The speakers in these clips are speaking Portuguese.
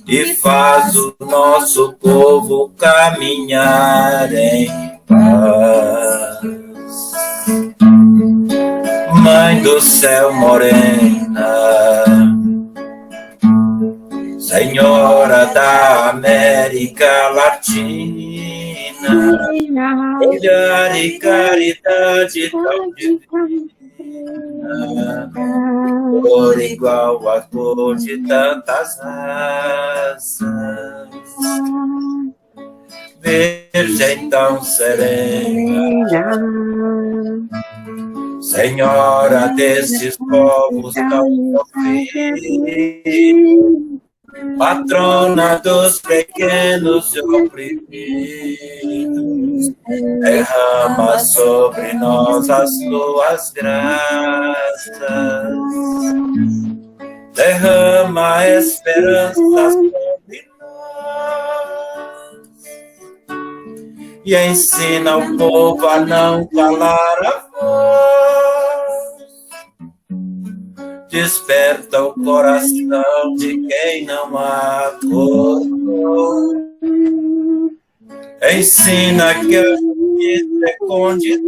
e faz o nosso povo caminhar em paz. Mãe do céu morena, Senhora da América Latina, olhar e caridade tão divina, cor igual a cor de tantas raças, Virgem tão serena, Senhora desses povos tão sofridos, patrona dos pequenos e oprimidos, derrama sobre nós as tuas graças, derrama a esperança sobre nós e ensina o povo a não calar a voz. Desperta o coração de quem não acordou. Ensina que a justiça é condição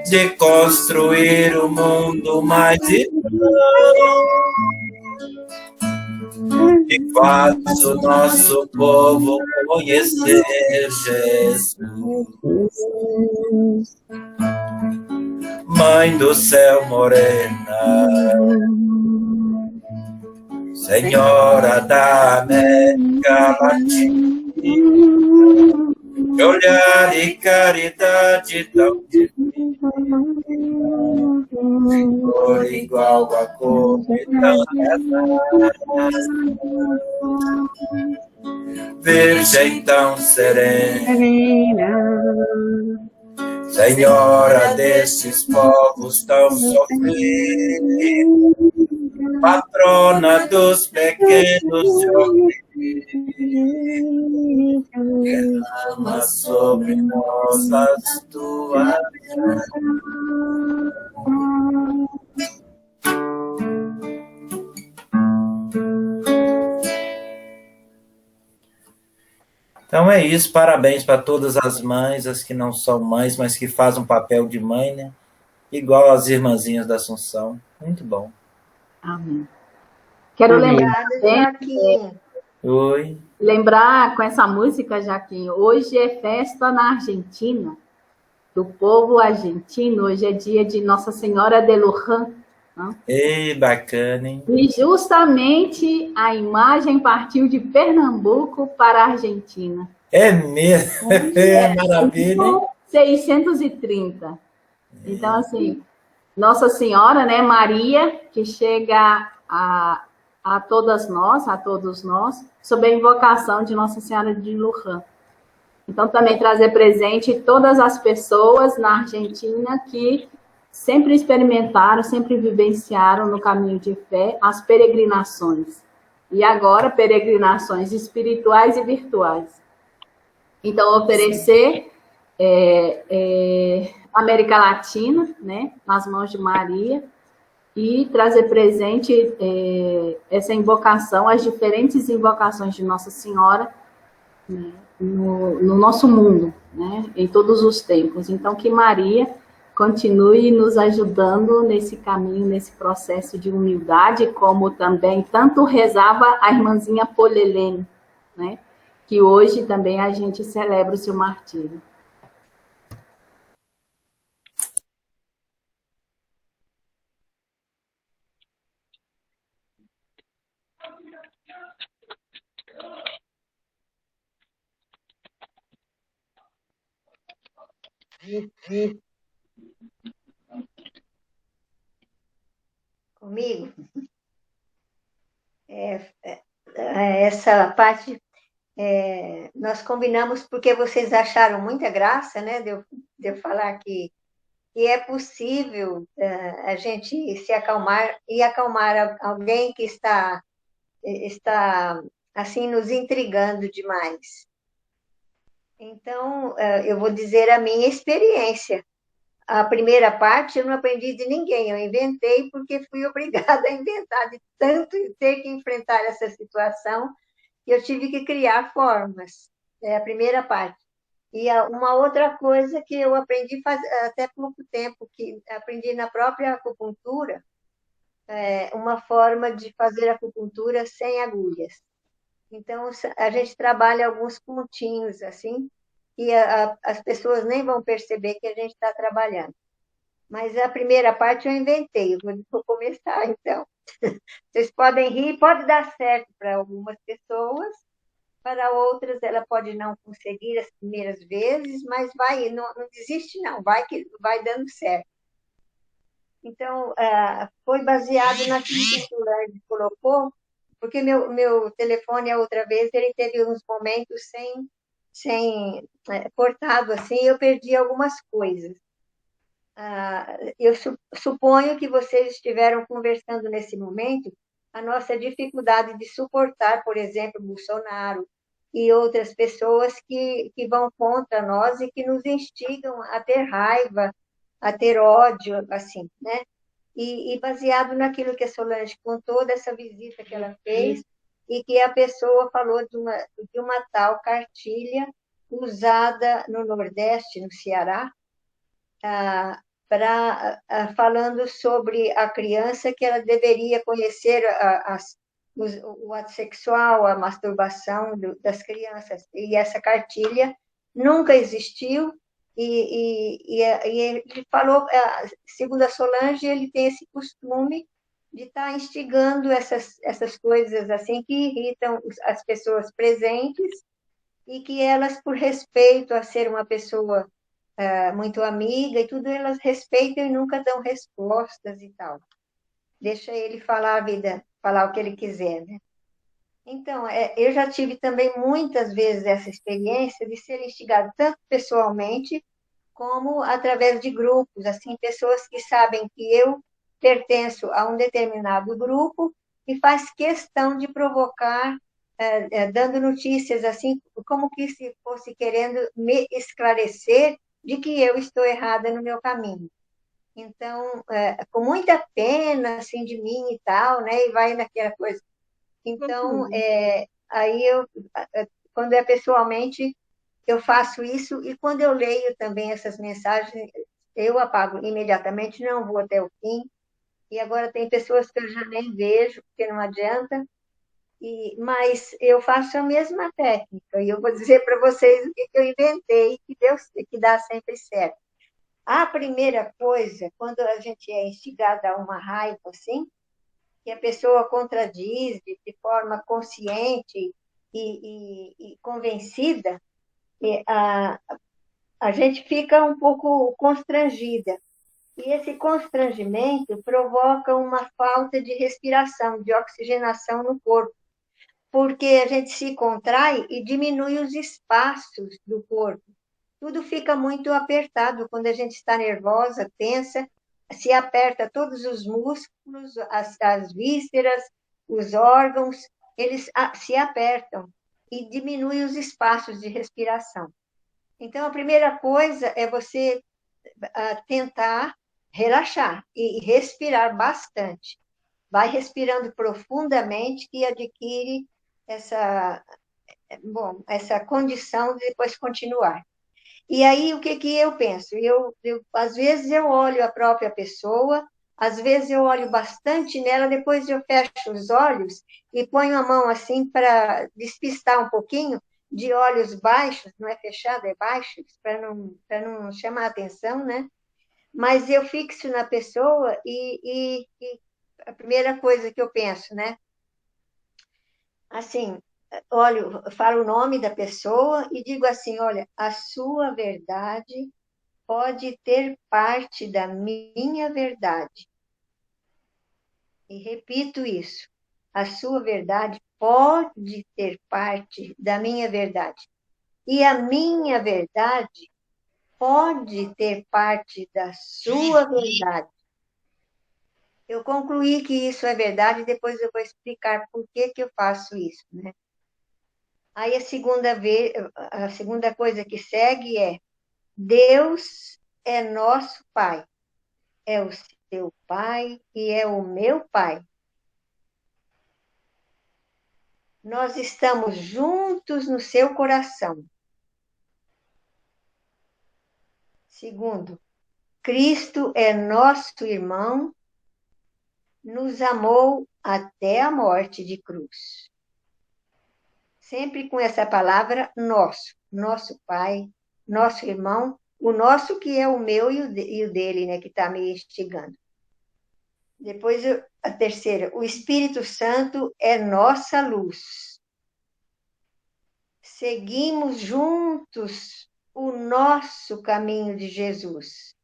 de construir um mundo mais igual. E faz o nosso povo conhecer Jesus. Mãe do céu morena, Senhora da América Latina, de olhar e caridade tão divina, cor igual a cor de tantas raças, Virgem tão serena, Senhora destes povos tão sofridos, patrona dos pequenos e oprimidos, derrama sobre nós as tuas graças. Então é isso, parabéns para todas as mães, as que não são mães, mas que fazem um papel de mãe, né? Igual as irmãzinhas da Assunção. Muito bom. Amém. Quero lembrar, Jaquim. Oi. Lembrar com essa música, Jaquim, hoje é festa na Argentina, do povo argentino, hoje é dia de Nossa Senhora de Luján. Ei, bacana, hein? E justamente a imagem partiu de Pernambuco para a Argentina. É mesmo? É maravilha, hein? 630. Então, assim, Nossa Senhora, né, Maria, que chega a todas nós, a todos nós, sob a invocação de Nossa Senhora de Luján. Então, também trazer presente todas as pessoas na Argentina que sempre experimentaram, sempre vivenciaram no caminho de fé as peregrinações. E agora, peregrinações espirituais e virtuais. Então, oferecer América Latina, né, nas mãos de Maria, e trazer presente essa invocação, as diferentes invocações de Nossa Senhora, né, no nosso mundo, né, em todos os tempos. Então, que Maria continue nos ajudando nesse caminho, nesse processo de humildade, como também tanto rezava a irmãzinha Polelene, né, que hoje também a gente celebra o seu martírio. Comigo? Essa parte nós combinamos porque vocês acharam muita graça, né, de eu falar que é possível a gente se acalmar e acalmar alguém que está assim nos intrigando demais. Então, eu vou dizer a minha experiência. a primeira parte eu não aprendi de ninguém, eu inventei porque fui obrigada a inventar, de tanto ter que enfrentar essa situação, que eu tive que criar formas. É a primeira parte. E uma outra coisa que eu aprendi faz até pouco tempo, que aprendi na própria acupuntura, uma forma de fazer acupuntura sem agulhas. Então, a gente trabalha alguns pontinhos assim, e as pessoas nem vão perceber que a gente está trabalhando. Mas a primeira parte eu inventei, eu vou começar então. Vocês podem rir, pode dar certo para algumas pessoas, para outras ela pode não conseguir as primeiras vezes, mas vai, não desiste não, vai que vai dando certo. Então, foi baseado naquilo que o Solange colocou, porque meu telefone, a outra vez, ele teve uns momentos sem cortado, assim, eu perdi algumas coisas. Eu suponho que vocês estiveram conversando nesse momento a nossa dificuldade de suportar, por exemplo, Bolsonaro e outras pessoas que vão contra nós e que nos instigam a ter raiva, a ter ódio, assim, né? E baseado naquilo que a Solange contou, dessa visita que ela fez, e que a pessoa falou de uma tal cartilha usada no Nordeste, no Ceará, falando sobre a criança, que ela deveria conhecer o ato sexual, a masturbação das crianças. E essa cartilha nunca existiu, e ele falou, segundo a Solange, ele tem esse costume de estar instigando essas coisas assim que irritam as pessoas presentes, e que elas, por respeito a ser uma pessoa muito amiga e tudo, elas respeitam e nunca dão respostas e tal. Deixa ele falar a vida, falar o que ele quiser, né? Então, eu já tive também muitas vezes essa experiência de ser instigado tanto pessoalmente como através de grupos, assim, pessoas que sabem que eu pertenço a um determinado grupo e faz questão de provocar, dando notícias assim, como que se fosse querendo me esclarecer de que eu estou errada no meu caminho. Então, com muita pena, assim, de mim e tal, né, e vai naquela coisa. Então, aí quando é pessoalmente, eu faço isso, e quando eu leio também essas mensagens, eu apago imediatamente, não vou até o fim, e agora tem pessoas que eu já nem vejo, porque não adianta, mas eu faço a mesma técnica, e eu vou dizer para vocês o que eu inventei, que dá sempre certo. A primeira coisa, quando a gente é instigada a uma raiva assim, que a pessoa contradiz de forma consciente e convencida, a gente fica um pouco constrangida. E esse constrangimento provoca uma falta de respiração, de oxigenação no corpo, porque a gente se contrai e diminui os espaços do corpo. Tudo fica muito apertado quando a gente está nervosa, tensa, se aperta todos os músculos, as vísceras, os órgãos, eles se apertam e diminui os espaços de respiração. Então, a primeira coisa é você tentar relaxar e respirar bastante. Vai respirando profundamente e adquire essa condição de depois continuar. E aí, o que eu penso? Às vezes eu olho a própria pessoa, às vezes eu olho bastante nela, depois eu fecho os olhos e ponho a mão assim para despistar um pouquinho, de olhos baixos, não é fechado, é baixo, para não chamar a atenção, né? Mas eu fixo na pessoa e a primeira coisa que eu penso, né? Assim, olho, falo o nome da pessoa e digo assim, olha, a sua verdade pode ter parte da minha verdade. E repito isso, a sua verdade pode ter parte da minha verdade. E a minha verdade pode ter parte da sua verdade. Eu concluí que isso é verdade e depois eu vou explicar por que eu faço isso, né? Aí a segunda coisa que segue é: Deus é nosso Pai, é o seu Pai e é o meu Pai. Nós estamos juntos no seu coração. Segundo, Cristo é nosso irmão, nos amou até a morte de cruz. Sempre com essa palavra nosso, nosso Pai, nosso irmão, o nosso que é o meu e o dele, né, que está me instigando. Depois, a terceira, o Espírito Santo é nossa luz. Seguimos juntos o nosso caminho de Jesus.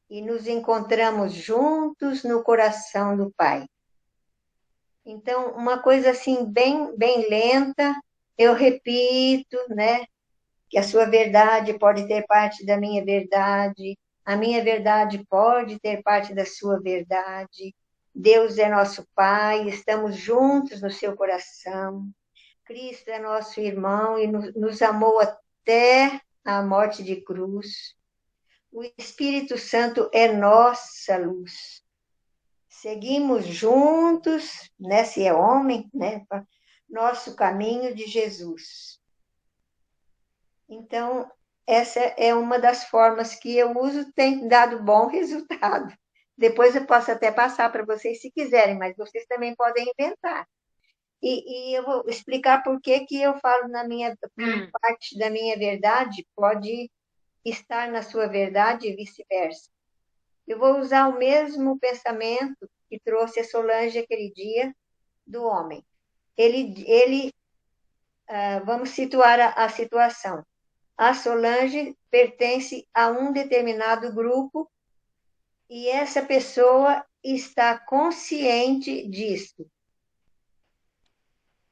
E nos encontramos juntos no coração do Pai. Então, uma coisa assim, bem lenta, eu repito, né? Que a sua verdade pode ter parte da minha verdade, a minha verdade pode ter parte da sua verdade. Deus é nosso Pai, estamos juntos no seu coração. Cristo é nosso irmão e nos amou até a morte de cruz. O Espírito Santo é nossa luz. Seguimos juntos, né, se é homem, né, nosso caminho de Jesus. Então, essa é uma das formas que eu uso, tem dado bom resultado. Depois eu posso até passar para vocês se quiserem, mas vocês também podem inventar. E eu vou explicar por que eu falo na minha parte da minha verdade, pode estar na sua verdade e vice-versa. Eu vou usar o mesmo pensamento que trouxe a Solange aquele dia do homem. Vamos situar a situação. A Solange pertence a um determinado grupo e essa pessoa está consciente disso.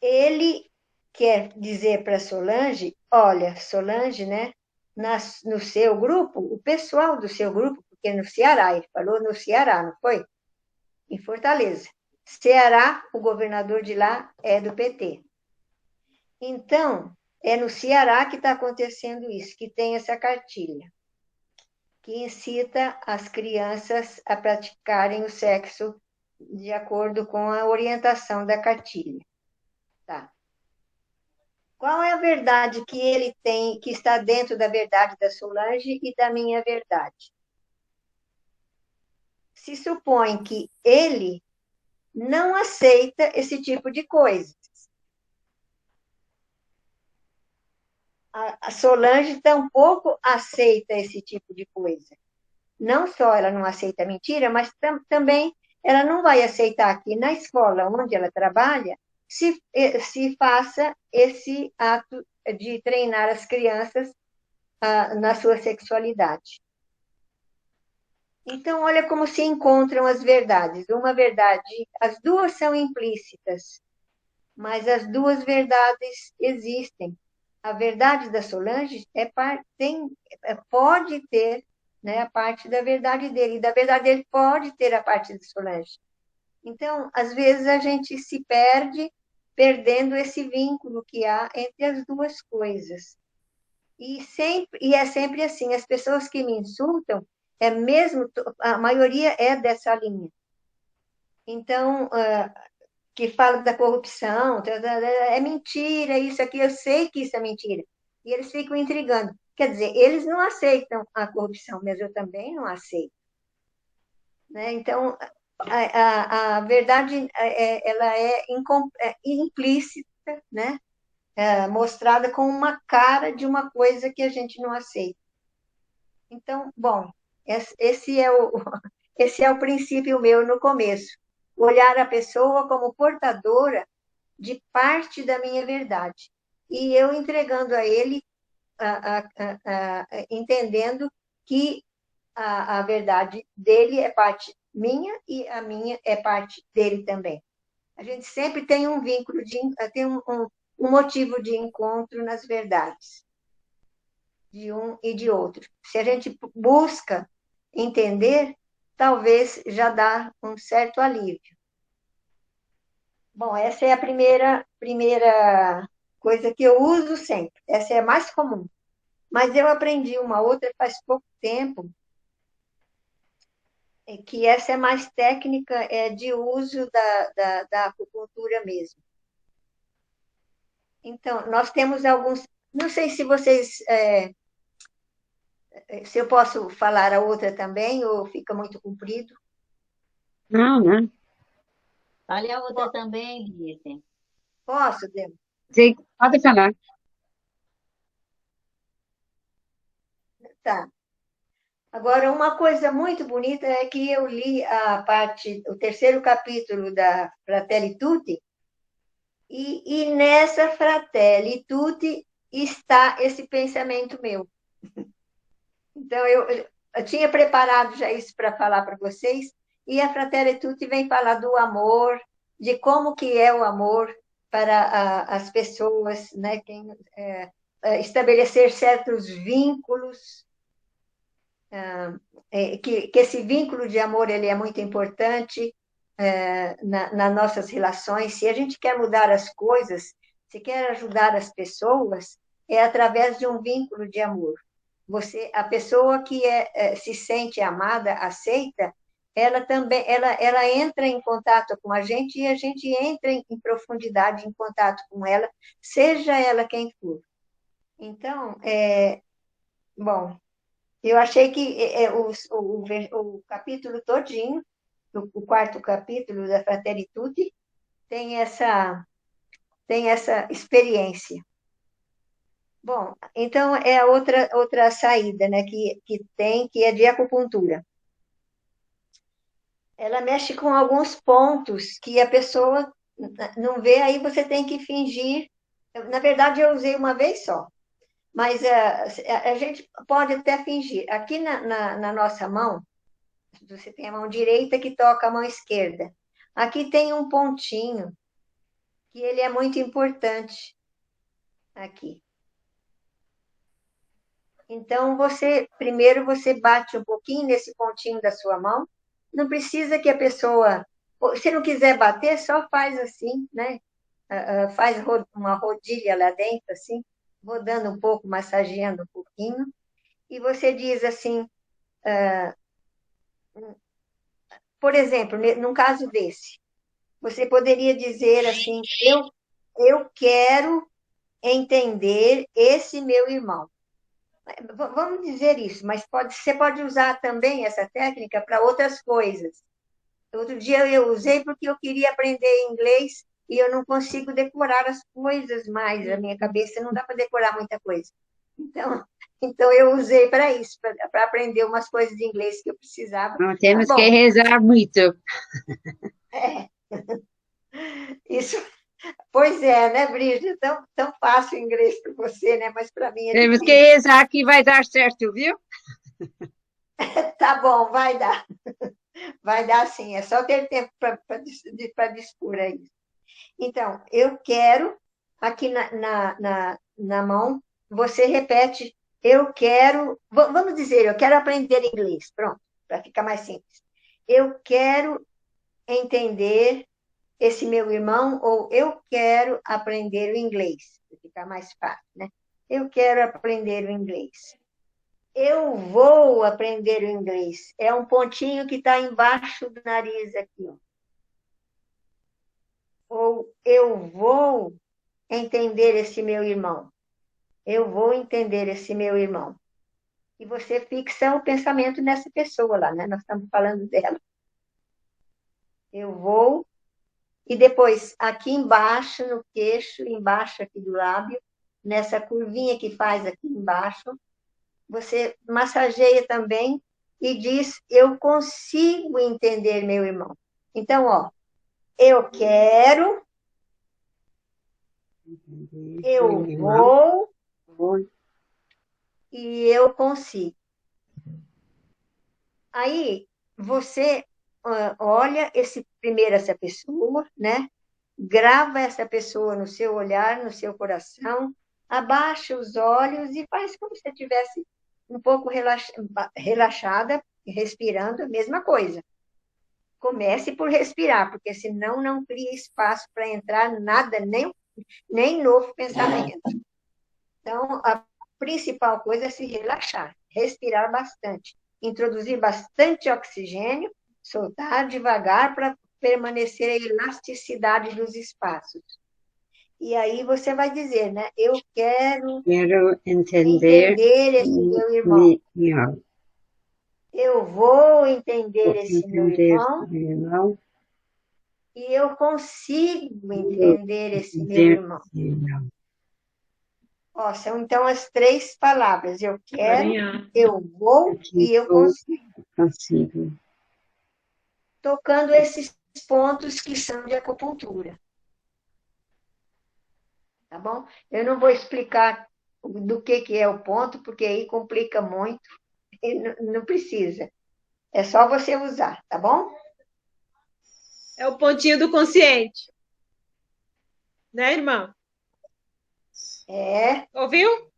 Ele quer dizer para Solange, olha, Solange, né, no seu grupo, o pessoal do seu grupo, porque no Ceará, ele falou no Ceará, não foi? Em Fortaleza. Ceará, o governador de lá é do PT. Então, é no Ceará que está acontecendo isso, que tem essa cartilha, que incita as crianças a praticarem o sexo de acordo com a orientação da cartilha. Tá. Qual é a verdade que ele tem, que está dentro da verdade da Solange e da minha verdade? Se supõe que ele não aceita esse tipo de coisa. A Solange tampouco aceita esse tipo de coisa. Não só ela não aceita mentira, mas também ela não vai aceitar que na escola onde ela trabalha se faça esse ato de treinar as crianças na sua sexualidade. Então, olha como se encontram as verdades. Uma verdade, as duas são implícitas, mas as duas verdades existem. A verdade da Solange pode ter, né, a parte da verdade dele, e da verdade dele pode ter a parte da Solange. Então, às vezes a gente se perde perdendo esse vínculo que há entre as duas coisas. E é sempre assim, as pessoas que me insultam, a maioria é dessa linha. Então, que fala da corrupção, é mentira, isso aqui, eu sei que isso é mentira. E eles ficam intrigando. Quer dizer, eles não aceitam a corrupção, mas eu também não aceito. Né? Então, a verdade ela é implícita, né? Mostrada com uma cara de uma coisa que a gente não aceita. Então, bom, esse é esse é o princípio meu no começo. Olhar a pessoa como portadora de parte da minha verdade. E eu entregando a ele, entendendo que a verdade dele é parte minha e a minha é parte dele também. A gente sempre tem um vínculo, tem um motivo de encontro nas verdades de um e de outro. Se a gente busca entender, talvez já dá um certo alívio. Bom, essa é a primeira coisa que eu uso sempre. Essa é a mais comum. Mas eu aprendi uma outra faz pouco tempo, que essa é mais técnica, é de uso da acupuntura mesmo. Então, nós temos alguns. Não sei se vocês. Se eu posso falar a outra também, ou fica muito comprido. Não, não. Fale a outra também, Lívia. Posso, Débora? Sim, pode falar. Tá. Agora, uma coisa muito bonita é que eu li o terceiro capítulo da Fratelli Tutti, e nessa Fratelli Tutti está esse pensamento meu. Então, eu tinha preparado já isso para falar para vocês, e a Fratelli Tutti vem falar do amor, de como que é o amor para as pessoas, né? Estabelecer certos vínculos, que esse vínculo de amor ele é muito importante nas nossas relações. Se a gente quer mudar as coisas, se quer ajudar as pessoas, é através de um vínculo de amor. A pessoa que se sente amada, aceita, ela também ela entra em contato com a gente e a gente entra em profundidade em contato com ela, seja ela quem for. Então, bom, eu achei que o capítulo todinho, o quarto capítulo da Fratelli Tutti, tem essa experiência. Bom, então é a outra saída, né, que é de acupuntura. Ela mexe com alguns pontos que a pessoa não vê, aí você tem que fingir. Na verdade, eu usei uma vez só, mas a gente pode até fingir. Aqui na nossa mão, você tem a mão direita que toca a mão esquerda. Aqui tem um pontinho, que ele é muito importante. Aqui. Então, primeiro você bate um pouquinho nesse pontinho da sua mão. Não precisa que a pessoa... Se não quiser bater, só faz assim, né? Faz uma rodilha lá dentro, assim, rodando um pouco, massageando um pouquinho. E você diz assim... Por exemplo, num caso desse, você poderia dizer assim, eu quero entender esse meu irmão. Vamos dizer isso, mas você pode usar também essa técnica para outras coisas. Outro dia eu usei porque eu queria aprender inglês e eu não consigo decorar as coisas mais. A minha cabeça não dá para decorar muita coisa. Então eu usei para isso, para aprender umas coisas de inglês que eu precisava. Não temos Bom, que rezar muito. Isso, pois é, né, Brígida? Tão fácil o inglês para você, né? Mas para mim é Temos que difícil. rezar que vai dar certo, viu? Tá bom, vai dar. Vai dar sim, é só ter tempo para dispor aí. Então, eu quero, aqui na mão, você repete, eu quero, vamos dizer, eu quero aprender inglês, pronto, para ficar mais simples. Eu quero entender esse meu irmão, ou eu quero aprender o inglês, para ficar mais fácil, né? Eu quero aprender o inglês. Eu vou aprender o inglês. É um pontinho que está embaixo do nariz aqui, ó. Ou eu vou entender esse meu irmão. Eu vou entender esse meu irmão. E você fixa o pensamento nessa pessoa lá, né? Nós estamos falando dela. Eu vou. E depois, aqui embaixo, no queixo, embaixo aqui do lábio, nessa curvinha que faz aqui embaixo, você massageia também e diz, eu consigo entender meu irmão. Então, ó, eu quero, eu vou e eu consigo. Aí, você olha primeiro essa pessoa, né? Grava essa pessoa no seu olhar, no seu coração, abaixa os olhos e faz como se você estivesse um pouco relaxada, respirando, a mesma coisa. Comece por respirar, porque senão não cria espaço para entrar nada, nem novo pensamento. Então, principal coisa é se relaxar, respirar bastante, introduzir bastante oxigênio, soltar devagar para permanecer a elasticidade dos espaços. E aí você vai dizer, né? Eu quero Quero entender entender esse meu irmão. melhor. Eu vou entender Vou esse meu entender irmão meu irmão. e eu consigo Vou entender esse meu entender irmão. melhor. Ó, são então as três palavras. Eu quero, Maria. eu vou Aqui e eu eu consigo. consigo. Tocando esses pontos que são de acupuntura. Tá bom? Eu não vou explicar do que é o ponto, porque aí complica muito. E não precisa. É só você usar, tá bom? É o pontinho do consciente, né, irmã? É Ouviu?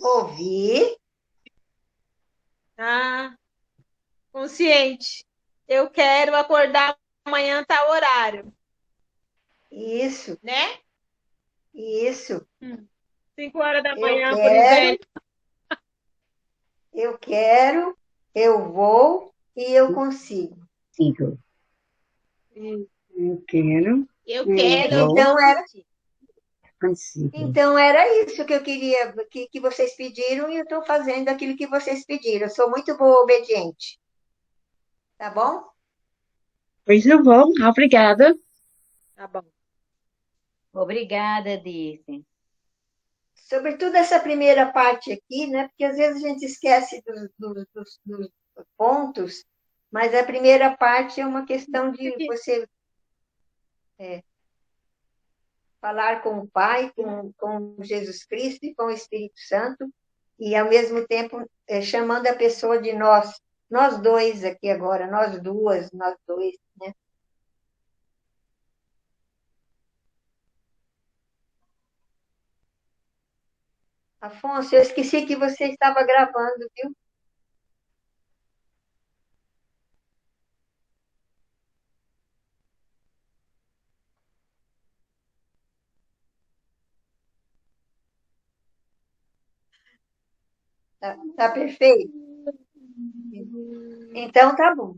ouvir. Ah, consciente. Eu quero acordar amanhã tal horário, Isso, né? isso. 5 horas da Eu manhã, por quero, exemplo. eu quero, eu vou e eu consigo. Consigo. Eu quero, Eu eu quero, eu vou, Então vou. consigo. Então, era isso que eu queria, que vocês pediram, e eu estou fazendo aquilo que vocês pediram. Eu sou muito boa, obediente. Tá bom? Pois eu vou. Obrigada. Tá bom. Obrigada, Dirce. Sobretudo essa primeira parte aqui, né? Porque às vezes a gente esquece dos pontos, mas a primeira parte é uma questão de você falar com o Pai, com Jesus Cristo e com o Espírito Santo, e ao mesmo tempo chamando a pessoa de nós dois aqui agora, nós duas, nós dois, né? Afonso, eu esqueci que você estava gravando, viu? Tá perfeito? Então tá bom.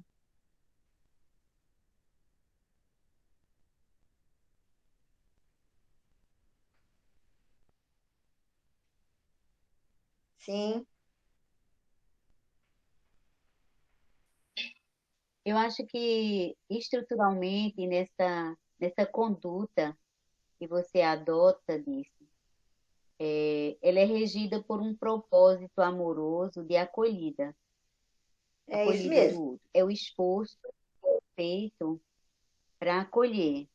Sim, Eu acho que estruturalmente nessa conduta que você adota disso, ela é regida por um propósito amoroso de acolhida, é isso acolhida do mesmo. outro. É o esforço feito para acolher,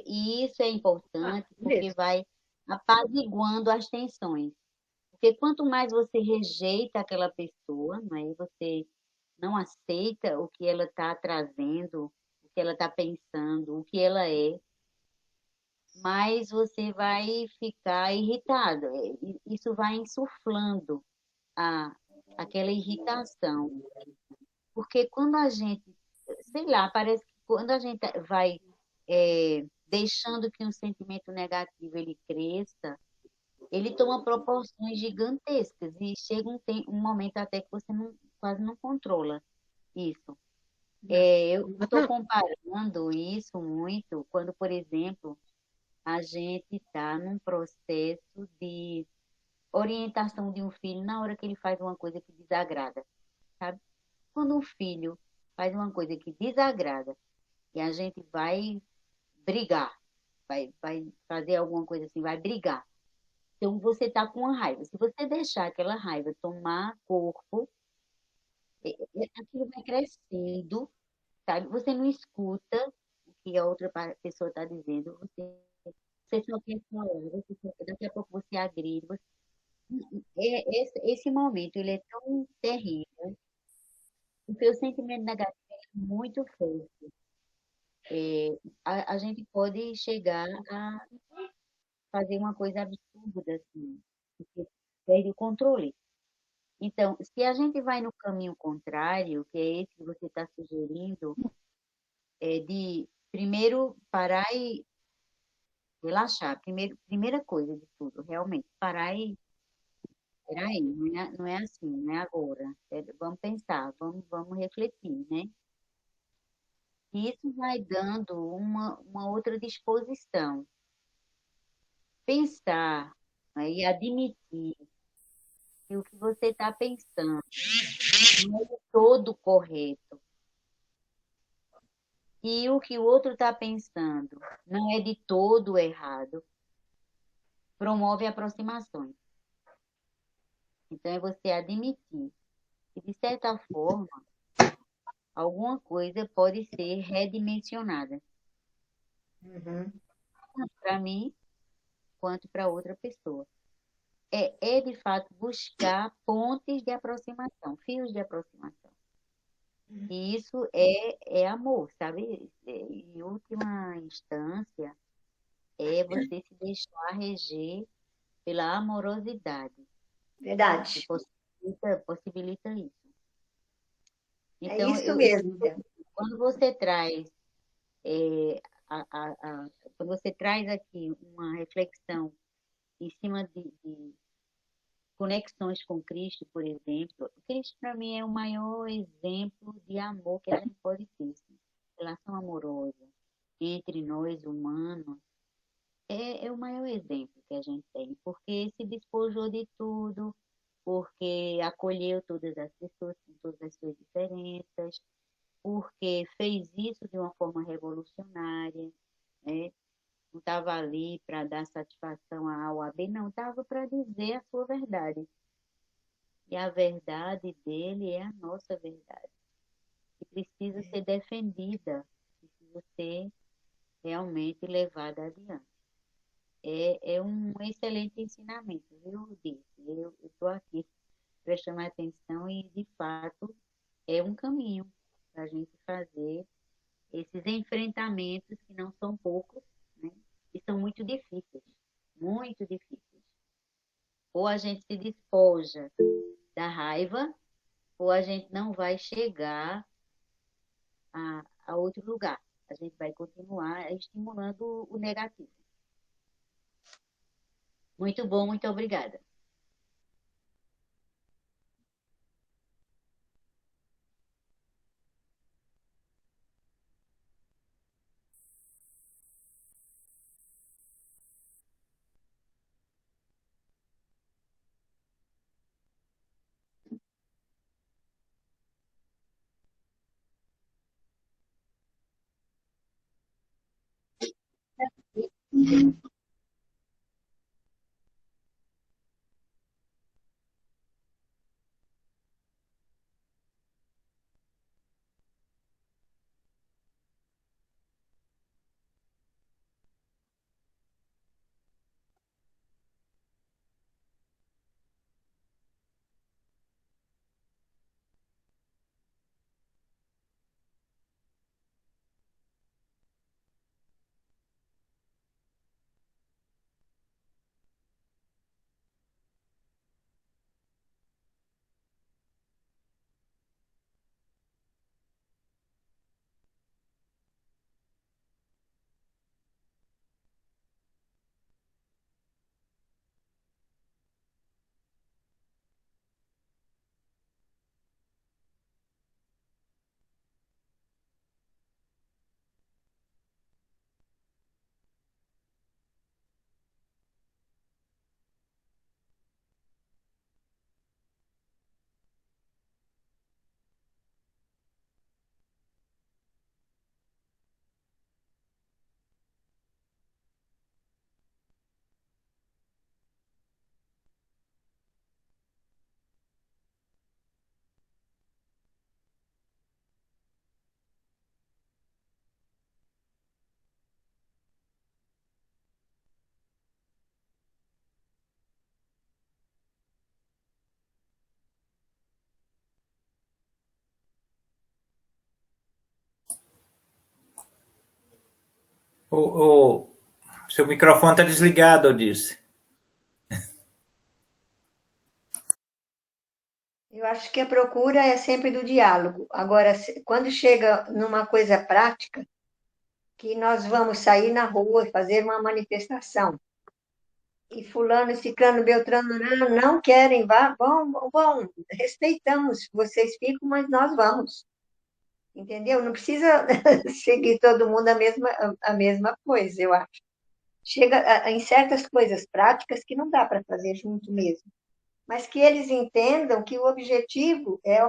e isso é importante porque vai apaziguando as tensões. Porque quanto mais você rejeita aquela pessoa, não é? Você não aceita o que ela está trazendo, o que ela está pensando, o que ela é, mais você vai ficar irritado. Isso vai insuflando a, aquela irritação. Porque quando a gente, sei lá, parece que quando a gente vai deixando que um sentimento negativo ele cresça, ele toma proporções gigantescas e chega um momento até que você quase não controla isso. Eu estou comparando isso muito quando, por exemplo, a gente está num processo de orientação de um filho na hora que ele faz uma coisa que desagrada, sabe? Quando um filho faz uma coisa que desagrada e a gente vai brigar, vai fazer alguma coisa assim, vai brigar. Então você está com uma raiva. Se você deixar aquela raiva tomar corpo, aquilo vai crescendo, sabe? Você não escuta o que a outra pessoa está dizendo, você só quer falar, daqui a pouco você agride. Esse momento ele é tão terrível, porque o sentimento negativo é muito forte. A gente pode chegar a fazer uma coisa absurda, assim, porque perde o controle. Então, se a gente vai no caminho contrário, que é esse que você está sugerindo, de primeiro parar relaxar. Primeira coisa de tudo, realmente, parar e peraí, não é assim, não é agora. Vamos pensar, vamos refletir, né? Isso vai dando uma outra disposição. Pensar, né, e admitir que o que você está pensando não é todo correto. E o que o outro está pensando não é de todo errado, promove aproximações. Então, é você admitir que, de certa forma, alguma coisa pode ser redimensionada, Uhum. tanto para mim quanto para outra pessoa. É, de fato, buscar pontes de aproximação, fios de aproximação. E isso é amor, sabe? Em última instância, é você se deixar reger pela amorosidade, que Verdade. possibilita isso. É Então, isso mesmo, Del. quando você traz, é, quando você traz aqui uma reflexão em cima de conexões com Cristo, por exemplo, Cristo para mim é o maior exemplo de amor que a gente pode ter, assim. Relação amorosa entre nós humanos é o maior exemplo que a gente tem, porque se despojou de tudo, porque acolheu todas as pessoas com todas as suas diferenças, porque fez isso de uma forma revolucionária, né? Não estava ali para dar satisfação a A ou a B, não, estava para dizer a sua verdade. E a verdade dele é a nossa verdade, que precisa ser defendida, precisa ser realmente levada adiante. É um excelente ensinamento, viu, Dirce? Eu estou aqui prestando atenção e, de fato, é um caminho para a gente fazer esses enfrentamentos que não são poucos, né? E são muito difíceis, muito difíceis. Ou a gente se despoja da raiva, ou a gente não vai chegar a outro lugar. A gente vai continuar estimulando o negativo. Muito bom, muito obrigada. O seu microfone está desligado, eu disse. Eu acho que a procura é sempre do diálogo. Agora, quando chega numa coisa prática, que nós vamos sair na rua e fazer uma manifestação, e fulano, ciclano, beltrano, não querem, vão, respeitamos, vocês ficam, mas nós vamos. Entendeu? Não precisa seguir todo mundo a mesma coisa, eu acho. Chega em certas coisas práticas que não dá para fazer junto mesmo, mas que eles entendam que o objetivo é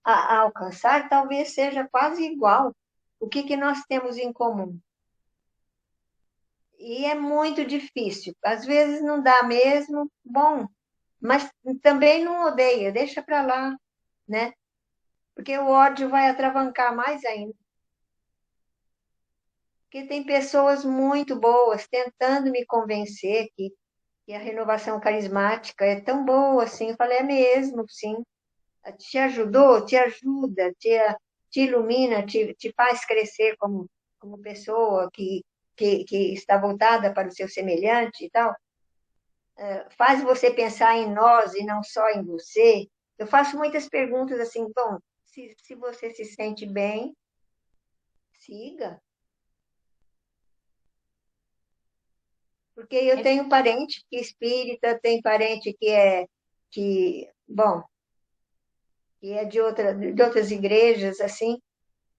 alcançar talvez seja quase igual. O que nós temos em comum? E é muito difícil. Às vezes não dá mesmo, bom, mas também não odeia, deixa para lá, né? Porque o ódio vai atravancar mais ainda. Porque tem pessoas muito boas tentando me convencer que a renovação carismática é tão boa assim. Eu falei, é mesmo, sim. Te ajudou, te ajuda, te ilumina, te faz crescer como pessoa que está voltada para o seu semelhante e tal. Faz você pensar em nós e não só em você. Eu faço muitas perguntas assim, bom, se você se sente bem, siga. Porque eu tenho parente que é espírita, tem parente bom, que é de outras igrejas, assim,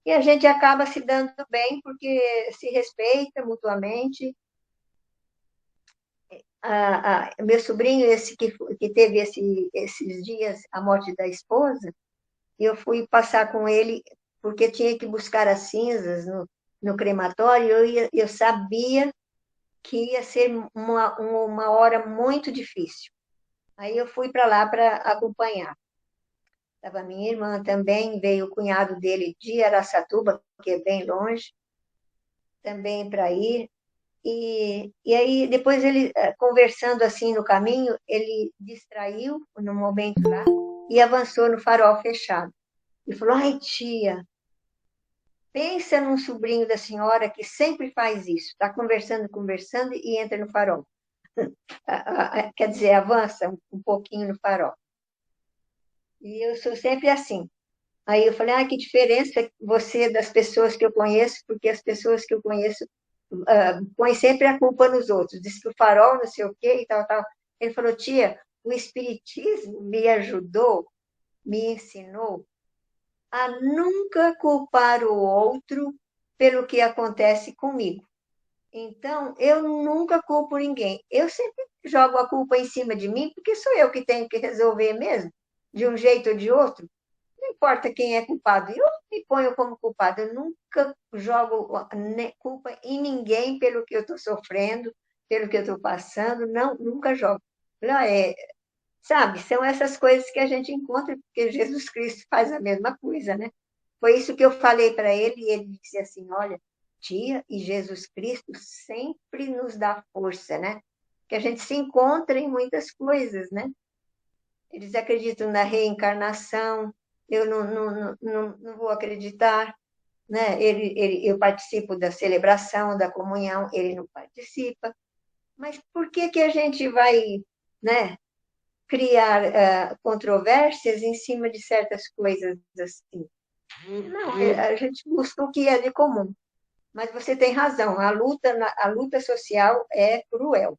e a gente acaba se dando bem porque se respeita mutuamente. Meu sobrinho, esse que teve esses dias a morte da esposa, eu fui passar com ele porque tinha que buscar as cinzas no crematório, e eu sabia que ia ser uma hora muito difícil. Aí eu fui para lá para acompanhar. Estava minha irmã também, veio o cunhado dele de Araçatuba, que é bem longe, também para ir. E aí, depois ele, conversando assim no caminho, ele distraiu no momento lá e avançou no farol fechado. E falou, ai, tia, pensa num sobrinho da senhora que sempre faz isso, está conversando e entra no farol. Quer dizer, avança um pouquinho no farol. E eu sou sempre assim. Aí eu falei, que diferença você das pessoas que eu conheço, porque as pessoas que eu conheço põem sempre a culpa nos outros. Diz que o farol não sei o quê e tal, tal. Ele falou, tia, o Espiritismo me ajudou, me ensinou a nunca culpar o outro pelo que acontece comigo. Então, eu nunca culpo ninguém. Eu sempre jogo a culpa em cima de mim, porque sou eu que tenho que resolver mesmo, de um jeito ou de outro. Não importa quem é culpado, eu me ponho como culpado. Eu nunca jogo culpa em ninguém pelo que eu estou sofrendo, pelo que eu estou passando, não, nunca jogo. Sabe, são essas coisas que a gente encontra, porque Jesus Cristo faz a mesma coisa, né? Foi isso que eu falei para ele, e ele disse assim, olha, tia, e Jesus Cristo sempre nos dá força, né? Que a gente se encontra em muitas coisas, né? Eles acreditam na reencarnação, eu não vou acreditar, né? Eu participo da celebração, da comunhão, ele não participa. Mas por que a gente vai, né, criar controvérsias em cima de certas coisas assim? Não, a gente busca o que é de comum. Mas você tem razão, a luta social é cruel.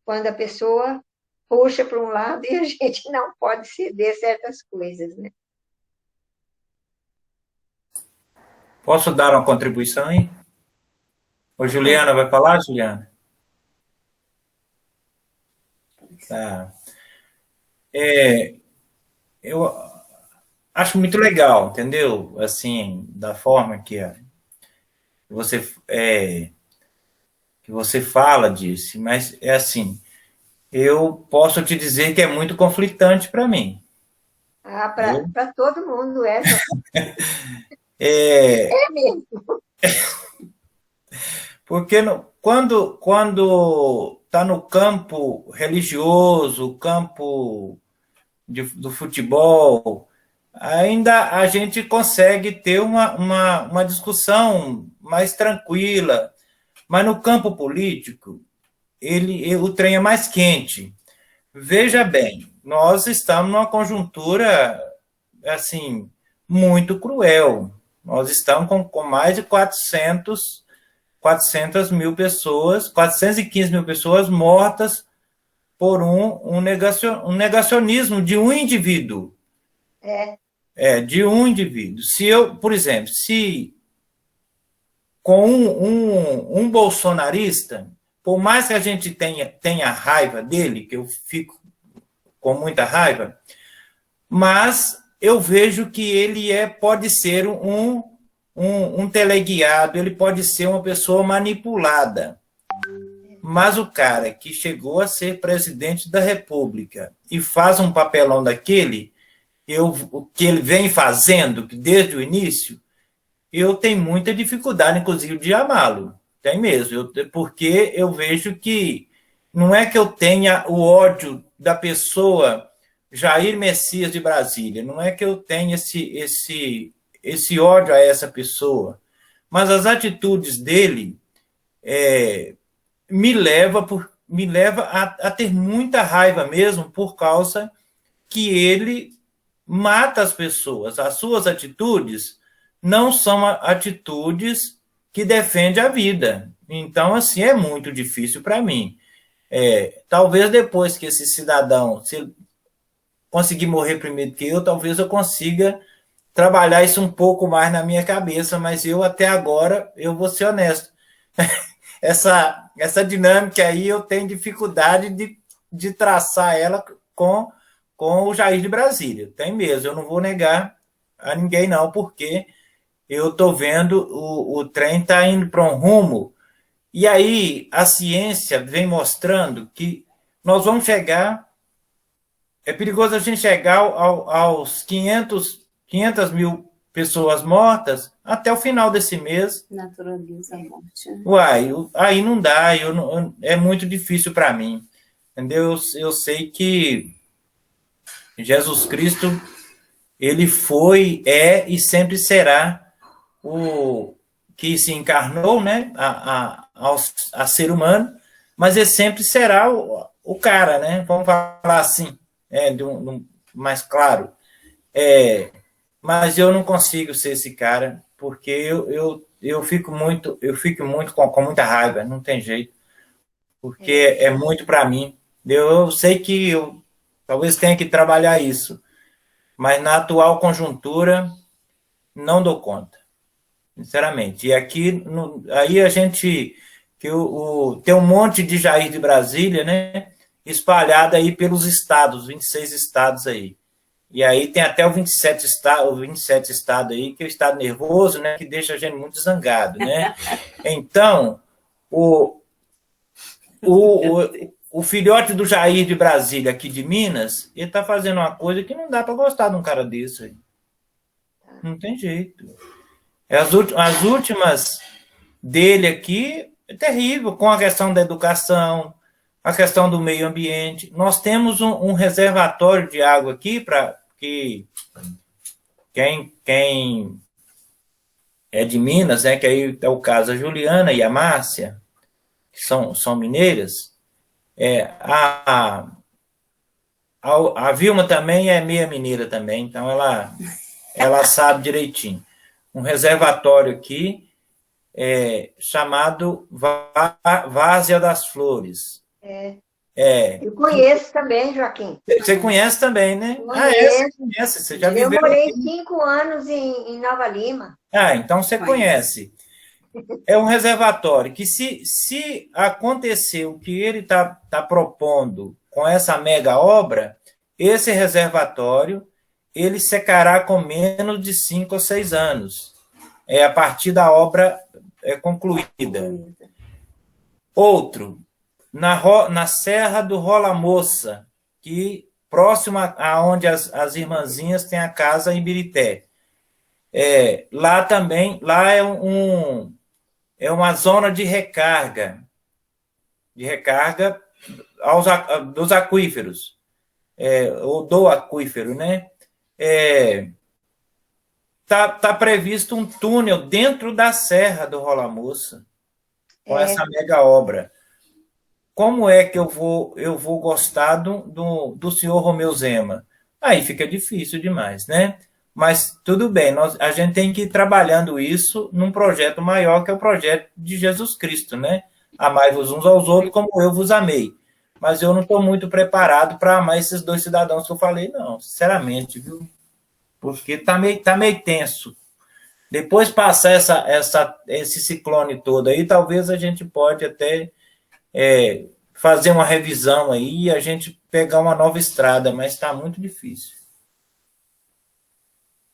Quando a pessoa puxa para um lado e a gente não pode ceder certas coisas, né? Posso dar uma contribuição aí? Ô, Juliana, vai falar, Juliana? Tá. Eu acho muito legal, entendeu? Assim, da forma você, que você fala disso, mas é assim, eu posso te dizer que é muito conflitante para mim. Para todo mundo é. É mesmo. Porque quando está no campo religioso, campo do futebol, ainda a gente consegue ter uma discussão mais tranquila, mas no campo político, o trem é mais quente. Veja bem, nós estamos numa conjuntura assim muito cruel. Nós estamos com mais de 400 mil pessoas, 415 mil pessoas mortas por um negacionismo de um indivíduo. De um indivíduo. Se eu, por exemplo, se com um bolsonarista, por mais que a gente tenha raiva dele, que eu fico com muita raiva, mas eu vejo que ele pode ser um teleguiado, ele pode ser uma pessoa manipulada. Mas o cara que chegou a ser presidente da República e faz um papelão daquele, que ele vem fazendo desde o início, eu tenho muita dificuldade, inclusive, de amá-lo. Tem mesmo, porque eu vejo que não é que eu tenha o ódio da pessoa Jair Messias de Brasília, não é que eu tenha esse ódio a essa pessoa, mas as atitudes dele me leva a ter muita raiva mesmo, por causa que ele mata as pessoas. As suas atitudes não são atitudes que defendem a vida. Então, assim, é muito difícil para mim. Talvez depois que esse cidadão, se ele conseguir morrer primeiro que eu, talvez eu consiga trabalhar isso um pouco mais na minha cabeça, mas eu, até agora, eu vou ser honesto. Essa dinâmica aí eu tenho dificuldade de traçar ela com o Jair de Brasília. Tem mesmo, eu não vou negar a ninguém não, porque eu estou vendo o trem está indo para um rumo, e aí a ciência vem mostrando que nós vamos chegar, é perigoso a gente chegar aos 500 mil pessoas mortas até o final desse mês. Naturaliza a morte. Uai, aí não dá, é muito difícil para mim, entendeu? Eu sei que Jesus Cristo, ele foi, e sempre será o que se encarnou, né, a ser humano, mas ele sempre será o cara, né? Vamos falar assim, mais claro. Mas eu não consigo ser esse cara, porque eu fico muito com muita raiva, não tem jeito, porque é muito para mim. Eu sei que eu talvez tenha que trabalhar isso, mas na atual conjuntura não dou conta, sinceramente. E aqui, aí a gente tem um monte de Jair de Brasília, né, espalhado aí pelos estados, 26 estados aí. E aí tem até o 27 estado aí, que é o estado nervoso, né, que deixa a gente muito zangado, né? Então, o filhote do Jair de Brasília, aqui de Minas, ele está fazendo uma coisa que não dá para gostar de um cara desse aí. Não tem jeito. As últimas dele aqui é terrível, com a questão da educação, a questão do meio ambiente. Nós temos um reservatório de água aqui para que quem é de Minas, né, que aí é o caso a Juliana e a Márcia, que são mineiras, a Vilma também é meia mineira também, então ela sabe direitinho. Um reservatório aqui chamado Várzea das Flores. Eu conheço também, Joaquim. Você conhece também, né? Conheço. Você conhece, você já viveu. Eu morei 5 anos em Nova Lima. Então você conhece. É um reservatório que, se acontecer o que ele está propondo com essa mega obra, esse reservatório ele secará com menos de 5 ou 6 anos. A partir da obra concluída. Outro, na Serra do Rola Moça, que próximo aonde as irmãzinhas têm a casa em Birité. Lá também, é uma zona de recarga dos aquíferos, ou do aquífero, né? Tá previsto um túnel dentro da Serra do Rola Moça, com essa mega obra. Como é que eu vou gostar do senhor Romeu Zema? Aí fica difícil demais, né? Mas tudo bem, a gente tem que ir trabalhando isso num projeto maior, que é o projeto de Jesus Cristo, né? Amai-vos uns aos outros como eu vos amei. mas eu não estou muito preparado para amar esses 2 cidadãos que eu falei, não, sinceramente, viu? Porque tá meio tenso. Depois passar esse ciclone todo aí, talvez a gente pode até fazer uma revisão aí e a gente pegar uma nova estrada, mas está muito difícil.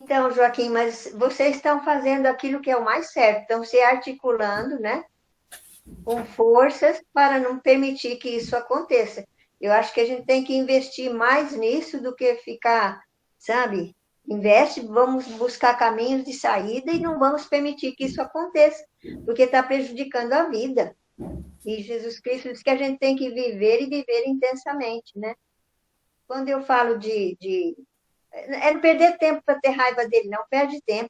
Então, Joaquim, mas vocês estão fazendo aquilo que é o mais certo, estão se articulando, né, com forças para não permitir que isso aconteça. Eu acho que a gente tem que investir mais nisso do que ficar, sabe, investe, vamos buscar caminhos de saída e não vamos permitir que isso aconteça, porque está prejudicando a vida. E Jesus Cristo diz que a gente tem que viver e viver intensamente, né? Quando eu falo é não perder tempo para ter raiva dele, não perde tempo.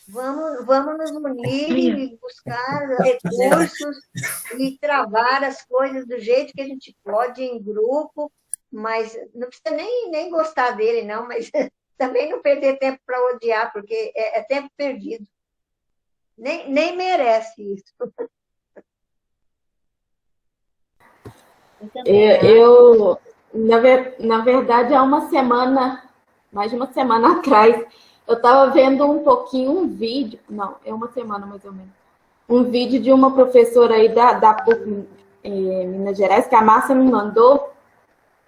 Vamos nos unir e buscar recursos e travar as coisas do jeito que a gente pode, em grupo, mas não precisa nem gostar dele, não, mas também não perder tempo para odiar, porque é tempo perdido. Nem merece isso. Na verdade, há uma semana, mais de uma semana atrás, eu estava vendo um pouquinho um vídeo, não, é uma semana mais ou menos, um vídeo de uma professora aí da PUC Minas Gerais, que a Márcia me mandou,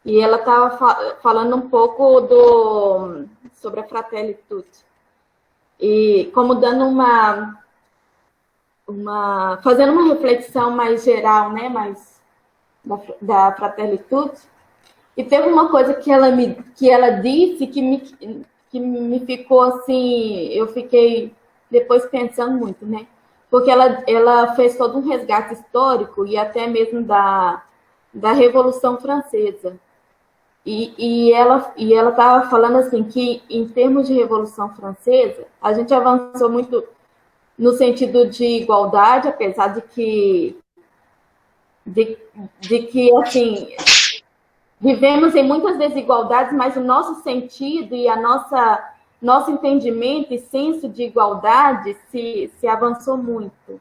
e ela estava falando um pouco sobre a Fratelli Tutti. E como dando fazendo uma reflexão mais geral, né, mais da Fratelli Tutti. E teve uma coisa que ela disse que me ficou assim, eu fiquei depois pensando muito, né? Porque ela fez todo um resgate histórico e até mesmo da Revolução Francesa. E ela estava falando assim que, em termos de Revolução Francesa, a gente avançou muito no sentido de igualdade, apesar de que assim, vivemos em muitas desigualdades, mas o nosso sentido e nosso entendimento e senso de igualdade se avançou muito.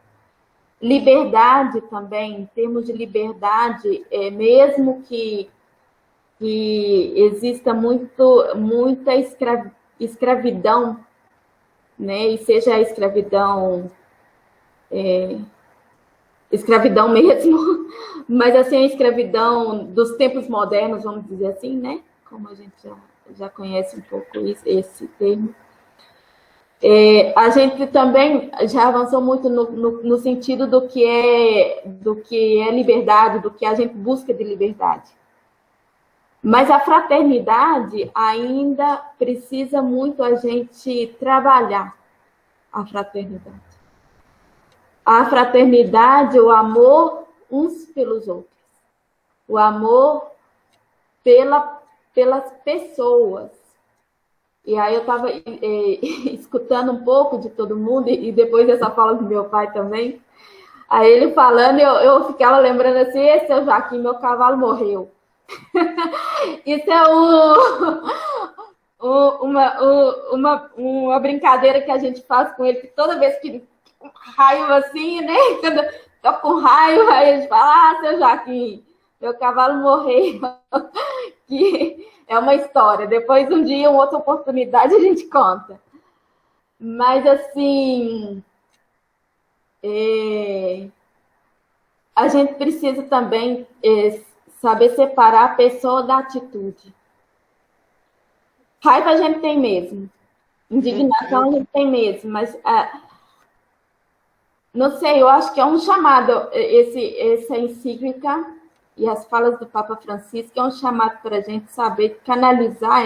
Liberdade também, em termos de liberdade, mesmo que exista muita escravidão, né? E seja a escravidão mesmo, mas assim, a escravidão dos tempos modernos, vamos dizer assim, né? Como a gente já conhece um pouco esse termo. A gente também já avançou muito no sentido do que é liberdade, do que a gente busca de liberdade. Mas a fraternidade ainda precisa muito a gente trabalhar a fraternidade. A fraternidade, o amor uns pelos outros. O amor pelas pessoas. E aí eu estava escutando um pouco de todo mundo, e depois dessa fala do meu pai também. Aí ele falando, eu ficava lembrando assim, seu Joaquim, meu cavalo morreu. Isso é uma brincadeira que a gente faz com ele, que toda vez que raiva assim, né? Quando tô com raiva, aí a gente fala, seu Joaquim, meu cavalo morreu. Que é uma história. Depois, um dia, uma outra oportunidade, a gente conta. Mas, assim, a gente precisa também saber separar a pessoa da atitude. Raiva a gente tem mesmo. Indignação a gente tem mesmo. Mas, não sei, eu acho que é um chamado, essa encíclica e as falas do Papa Francisco, é um chamado para a gente saber canalizar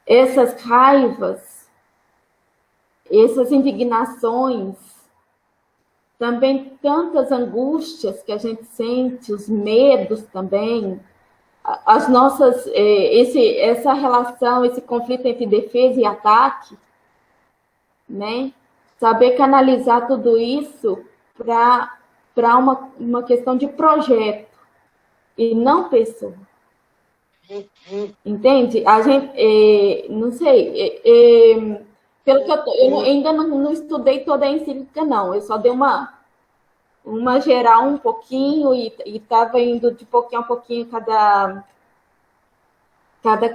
essas raivas, essas indignações, também tantas angústias que a gente sente, os medos também, as nossas, essa relação, esse conflito entre defesa e ataque, né? Saber canalizar tudo isso para uma questão de projeto e não pessoa. Entende? A gente, não sei, pelo que eu ainda não estudei toda a encíclica, não. Eu só dei uma uma geral um pouquinho e estava indo de pouquinho a pouquinho cada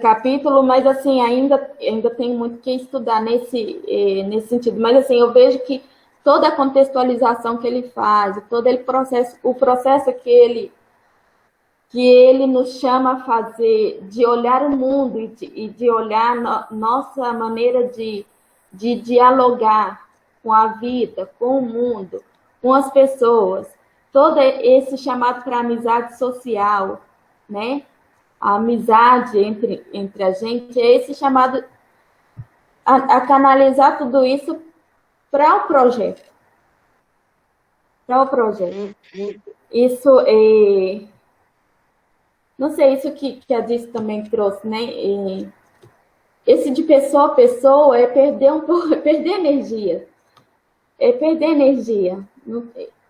capítulo, mas assim, ainda tem muito que estudar nesse sentido. Mas assim, eu vejo que toda a contextualização que ele faz, todo o processo que ele nos chama a fazer, de olhar o mundo e de olhar nossa maneira de dialogar com a vida, com o mundo, com as pessoas, todo esse chamado para amizade social, né? A amizade entre a gente, é esse chamado a canalizar tudo isso para o projeto. Para o projeto. Isso é. Não sei, isso que a Dice também trouxe, né? Esse de pessoa a pessoa é perder um pouco, é perder energia. É perder energia.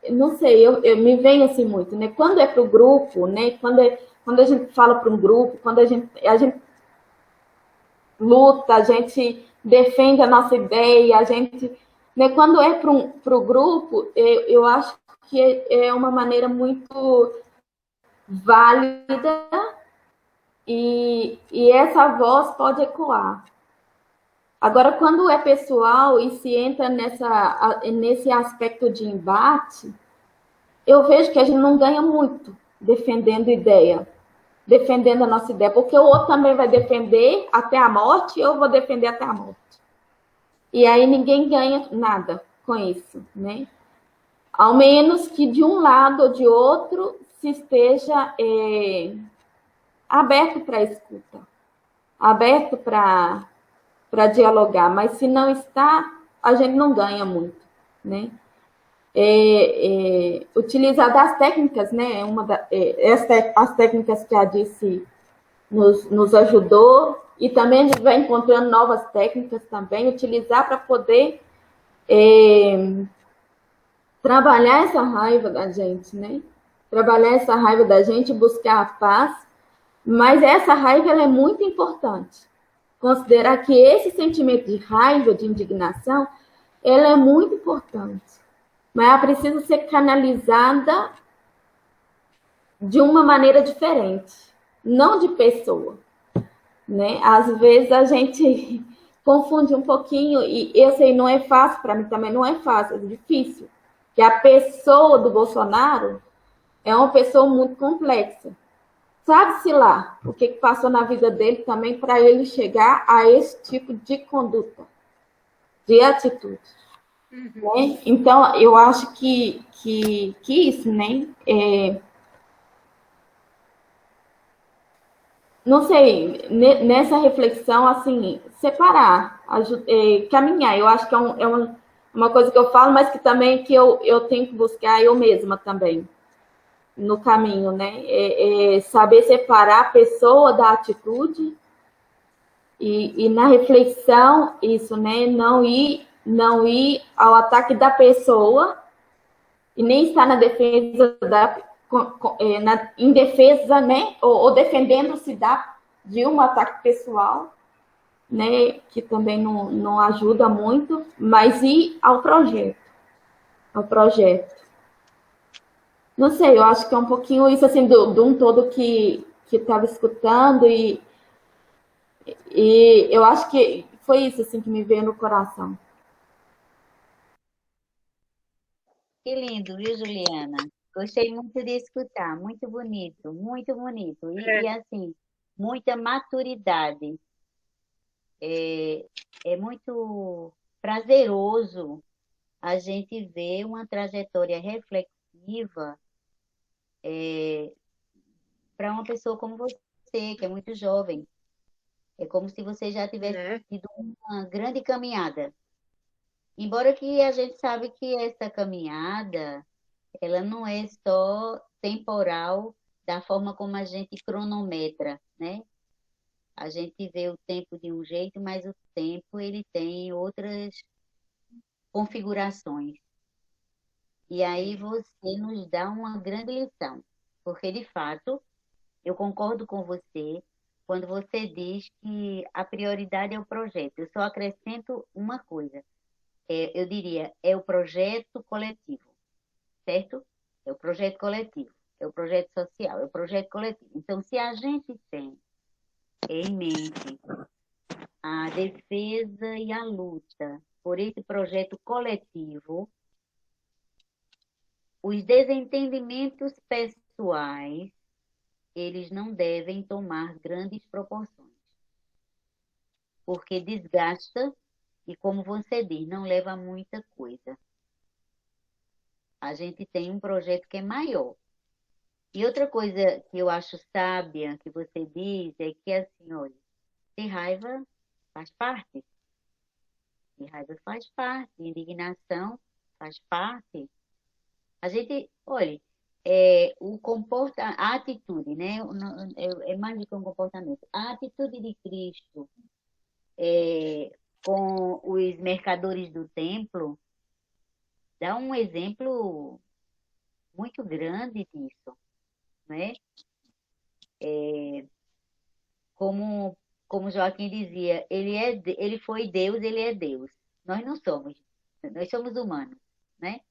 Não sei, me vem assim muito, né? Quando é para o grupo, né? Quando a gente fala para um grupo, quando a gente luta, a gente defende a nossa ideia, a gente, né? Quando é para o grupo, eu acho que é uma maneira muito válida e essa voz pode ecoar. Agora, quando é pessoal e se entra nesse aspecto de embate, eu vejo que a gente não ganha muito defendendo ideia, defendendo a nossa ideia, porque o outro também vai defender até a morte e eu vou defender até a morte. E aí ninguém ganha nada com isso, né? Ao menos que de um lado ou de outro se esteja aberto para a escuta, aberto para dialogar, mas se não está, a gente não ganha muito, né? Utilizar das técnicas, né? As técnicas que a Dice nos ajudou e também a gente vai encontrando novas técnicas também, utilizar para poder trabalhar essa raiva da gente, né? Trabalhar essa raiva da gente, buscar a paz, mas essa raiva ela é muito importante. Considerar que esse sentimento de raiva, de indignação, ela é muito importante, mas ela precisa ser canalizada de uma maneira diferente, não de pessoa, né? Às vezes a gente confunde um pouquinho, e eu sei, não é fácil, para mim também não é fácil, é difícil, que a pessoa do Bolsonaro é uma pessoa muito complexa. Sabe-se lá o que passou na vida dele também para ele chegar a esse tipo de conduta, de atitude. Né? Então, eu acho que isso, né? Não sei, nessa reflexão, assim, separar, caminhar. Eu acho que é uma coisa que eu falo, mas que também que eu tenho que buscar eu mesma também no caminho, né? Saber separar a pessoa da atitude e na reflexão, isso, né? Não ir ao ataque da pessoa e nem estar na defesa em defesa, né? Ou defendendo-se de um ataque pessoal, né? Que também não ajuda muito, mas ir ao projeto. Não sei, eu acho que é um pouquinho isso, assim, de um todo que estava escutando e eu acho que foi isso, assim, que me veio no coração. Que lindo, viu, Juliana? Gostei muito de escutar, muito bonito, muito bonito. E assim, muita maturidade. É muito prazeroso a gente ver uma trajetória reflexiva para uma pessoa como você, que é muito jovem. É como se você já tivesse tido uma grande caminhada. Embora que a gente sabe que essa caminhada, ela não é só temporal da forma como a gente cronometra, né? A gente vê o tempo de um jeito, mas o tempo ele tem outras configurações. E aí você nos dá uma grande lição, porque de fato eu concordo com você quando você diz que a prioridade é o projeto. Eu só acrescento uma coisa. Eu diria, é o projeto coletivo. certo? É o projeto coletivo, é o projeto social, é o projeto coletivo. Então, se a gente tem em mente a defesa e a luta por esse projeto coletivo, os desentendimentos pessoais, eles não devem tomar grandes proporções, porque desgasta e, como você diz, não leva a muita coisa. A gente tem um projeto que é maior. E outra coisa que eu acho sábia que você diz é que, assim, olha, ter raiva faz parte. Ter raiva faz parte, indignação faz parte. A gente, olha, a atitude, né? É mais do que um comportamento. A atitude de Cristo com os mercadores do templo dá um exemplo muito grande disso, né? Como, como Joaquim dizia, ele foi Deus, ele é Deus. Nós não somos, nós somos humanos, né?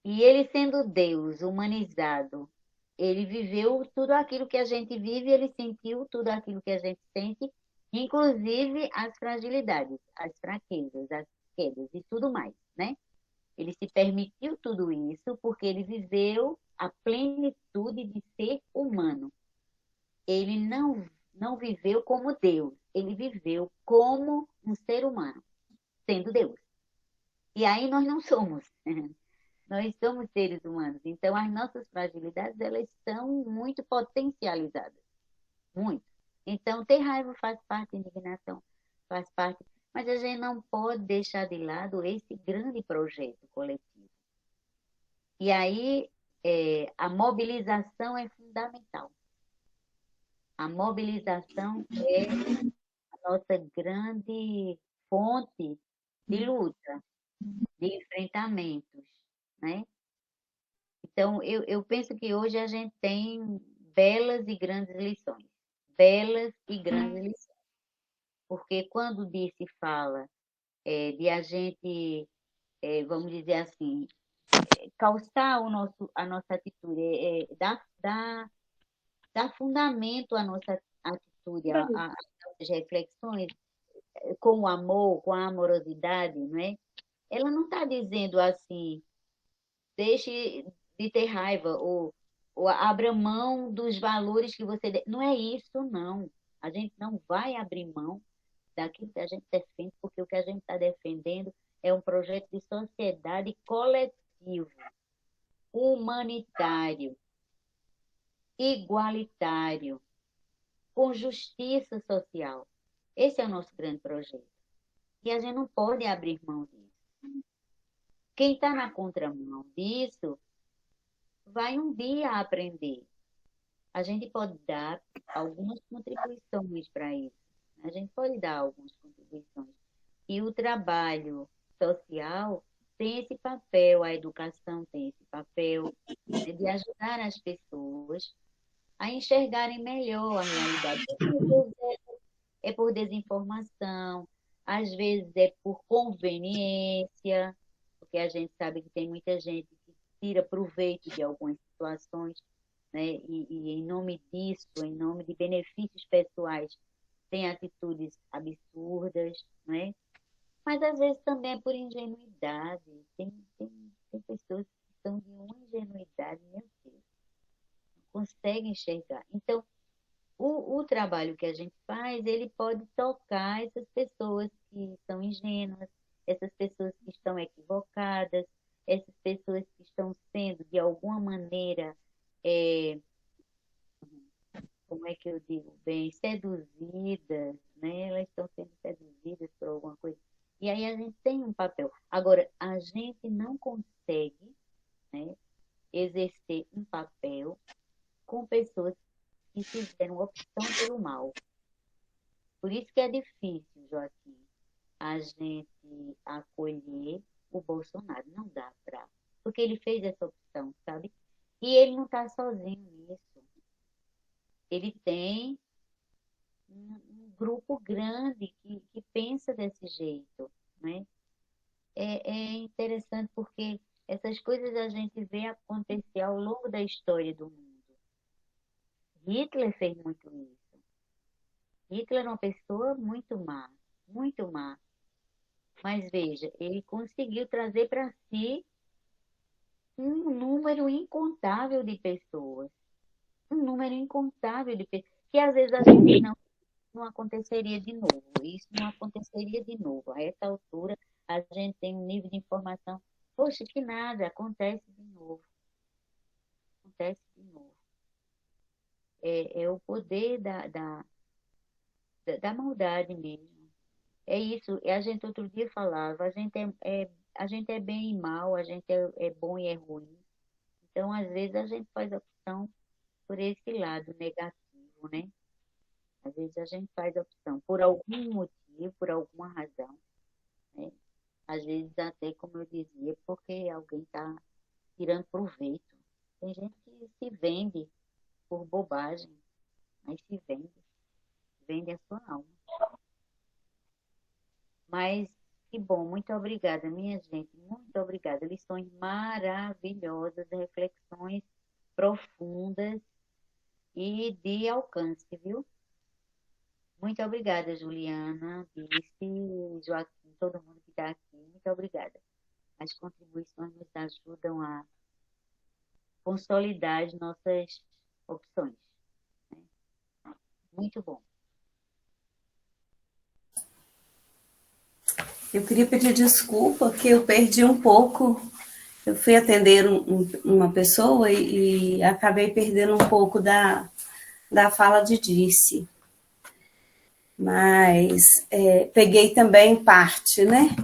E ele sendo Deus, humanizado, ele viveu tudo aquilo que a gente vive, ele sentiu tudo aquilo que a gente sente, inclusive as fragilidades, as fraquezas, as quedas e tudo mais, né? Ele se permitiu tudo isso porque ele viveu a plenitude de ser humano. Ele não viveu como Deus, ele viveu como um ser humano, sendo Deus. E aí nós não somos. Nós somos seres humanos, então as nossas fragilidades elas são muito potencializadas, muito. Então ter raiva faz parte, indignação faz parte, mas a gente não pode deixar de lado esse grande projeto coletivo. E aí a mobilização é fundamental. A mobilização é a nossa grande fonte de luta, de enfrentamentos, né? Então, eu penso que hoje a gente tem belas e grandes lições. Belas e grandes lições. Porque quando se fala de a gente, vamos dizer assim, calçar a nossa atitude, dar fundamento à nossa atitude, às nossas reflexões, com o amor, com a amorosidade, não é? Ela não está dizendo assim, deixe de ter raiva ou abra mão dos valores que você... Não é isso, não. A gente não vai abrir mão daquilo que a gente defende, porque o que a gente está defendendo é um projeto de sociedade coletivo, humanitário, igualitário, com justiça social. Esse é o nosso grande projeto. E a gente não pode abrir mão disso. Quem está na contramão disso vai um dia aprender. A gente pode dar algumas contribuições para isso. A gente pode dar algumas contribuições. E o trabalho social tem esse papel, a educação tem esse papel, né, de ajudar as pessoas a enxergarem melhor a realidade. Às vezes é por desinformação, às vezes é por conveniência, porque a gente sabe que tem muita gente que tira proveito de algumas situações, né? E em nome disso, em nome de benefícios pessoais, tem atitudes absurdas, né? Mas às vezes também é por ingenuidade. Tem pessoas que são de uma ingenuidade, meu Deus, não conseguem enxergar. Então, o trabalho que a gente faz, ele pode tocar essas pessoas que são ingênuas, essas pessoas que estão equivocadas, essas pessoas que estão sendo, de alguma maneira, é, como é que eu digo bem, seduzidas, né? Elas estão sendo seduzidas por alguma coisa. E aí a gente tem um papel. Agora, a gente não consegue, né, exercer um papel com pessoas que fizeram opção pelo mal. Por isso que é difícil, Joaquim, a gente acolher o Bolsonaro. Não dá para. Porque ele fez essa opção, sabe? E ele não está sozinho nisso. Ele tem um grupo grande que pensa desse jeito, né? É interessante porque Essas coisas a gente vê acontecer ao longo da história do mundo. Hitler fez muito isso. Hitler era uma pessoa muito má, muito má. Mas veja, ele conseguiu trazer para si um número incontável de pessoas. Um número incontável de pessoas. Que às vezes a gente não aconteceria de novo. Isso não aconteceria de novo. A essa altura, a gente tem um nível de informação. Poxa, que nada, acontece de novo. Acontece de novo. É o poder da maldade mesmo. É isso. A gente outro dia falava, a gente é bem e mal, a gente é bom e é ruim. Então, às vezes, a gente faz a opção por esse lado negativo, né? Às vezes a gente faz a opção por algum motivo, por alguma razão, né? Às vezes até, como eu dizia, porque alguém está tirando proveito. Tem gente que se vende por bobagem, mas se vende a sua alma. Mas que bom, muito obrigada, minha gente, muito obrigada. Lições maravilhosas, reflexões profundas e de alcance, viu? Muito obrigada, Juliana, Bice, Joaquim, todo mundo que está aqui. Muito obrigada. As contribuições nos ajudam a consolidar as nossas opções, né? Muito bom. Eu queria pedir desculpa que eu perdi um pouco. Eu fui atender uma pessoa e acabei perdendo um pouco da fala de Dirce. Mas peguei também parte, né?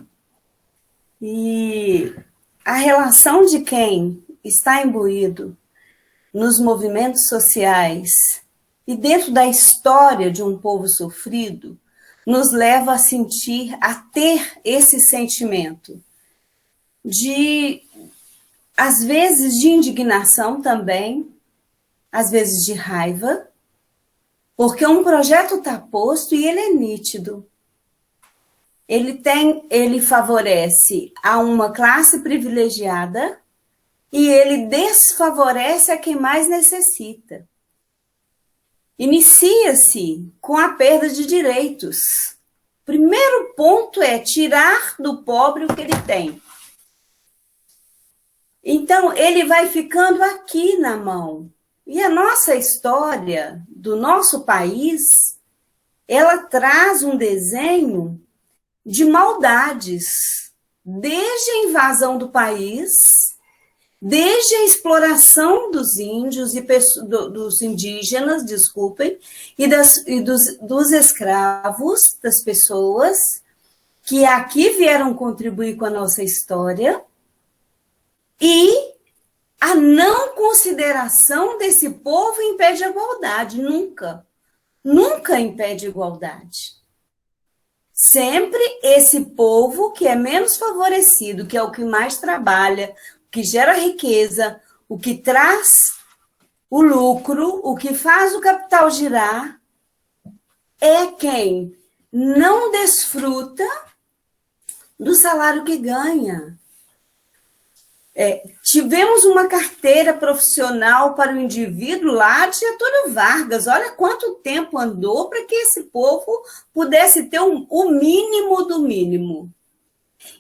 E a relação de quem está imbuído nos movimentos sociais e dentro da história de um povo sofrido nos leva a sentir, a ter esse sentimento de, às vezes, de indignação também, às vezes de raiva, porque um projeto está posto e ele é nítido. Ele favorece a uma classe privilegiada e ele desfavorece a quem mais necessita. Inicia-se com a perda de direitos. Primeiro ponto é tirar do pobre o que ele tem. Então, ele vai ficando aqui na mão. E a nossa história do nosso país, ela traz um desenho de maldades, desde a invasão do país, desde a exploração dos índios e dos indígenas, desculpem, e dos escravos, das pessoas que aqui vieram contribuir com a nossa história, e a não consideração desse povo impede a igualdade, nunca. Nunca impede a igualdade. Sempre esse povo que é menos favorecido, que é o que mais trabalha, o que gera riqueza, o que traz o lucro, o que faz o capital girar, é quem não desfruta do salário que ganha. Tivemos uma carteira profissional para o indivíduo lá de Getúlio Vargas. Olha quanto tempo andou para que esse povo pudesse ter o mínimo do mínimo.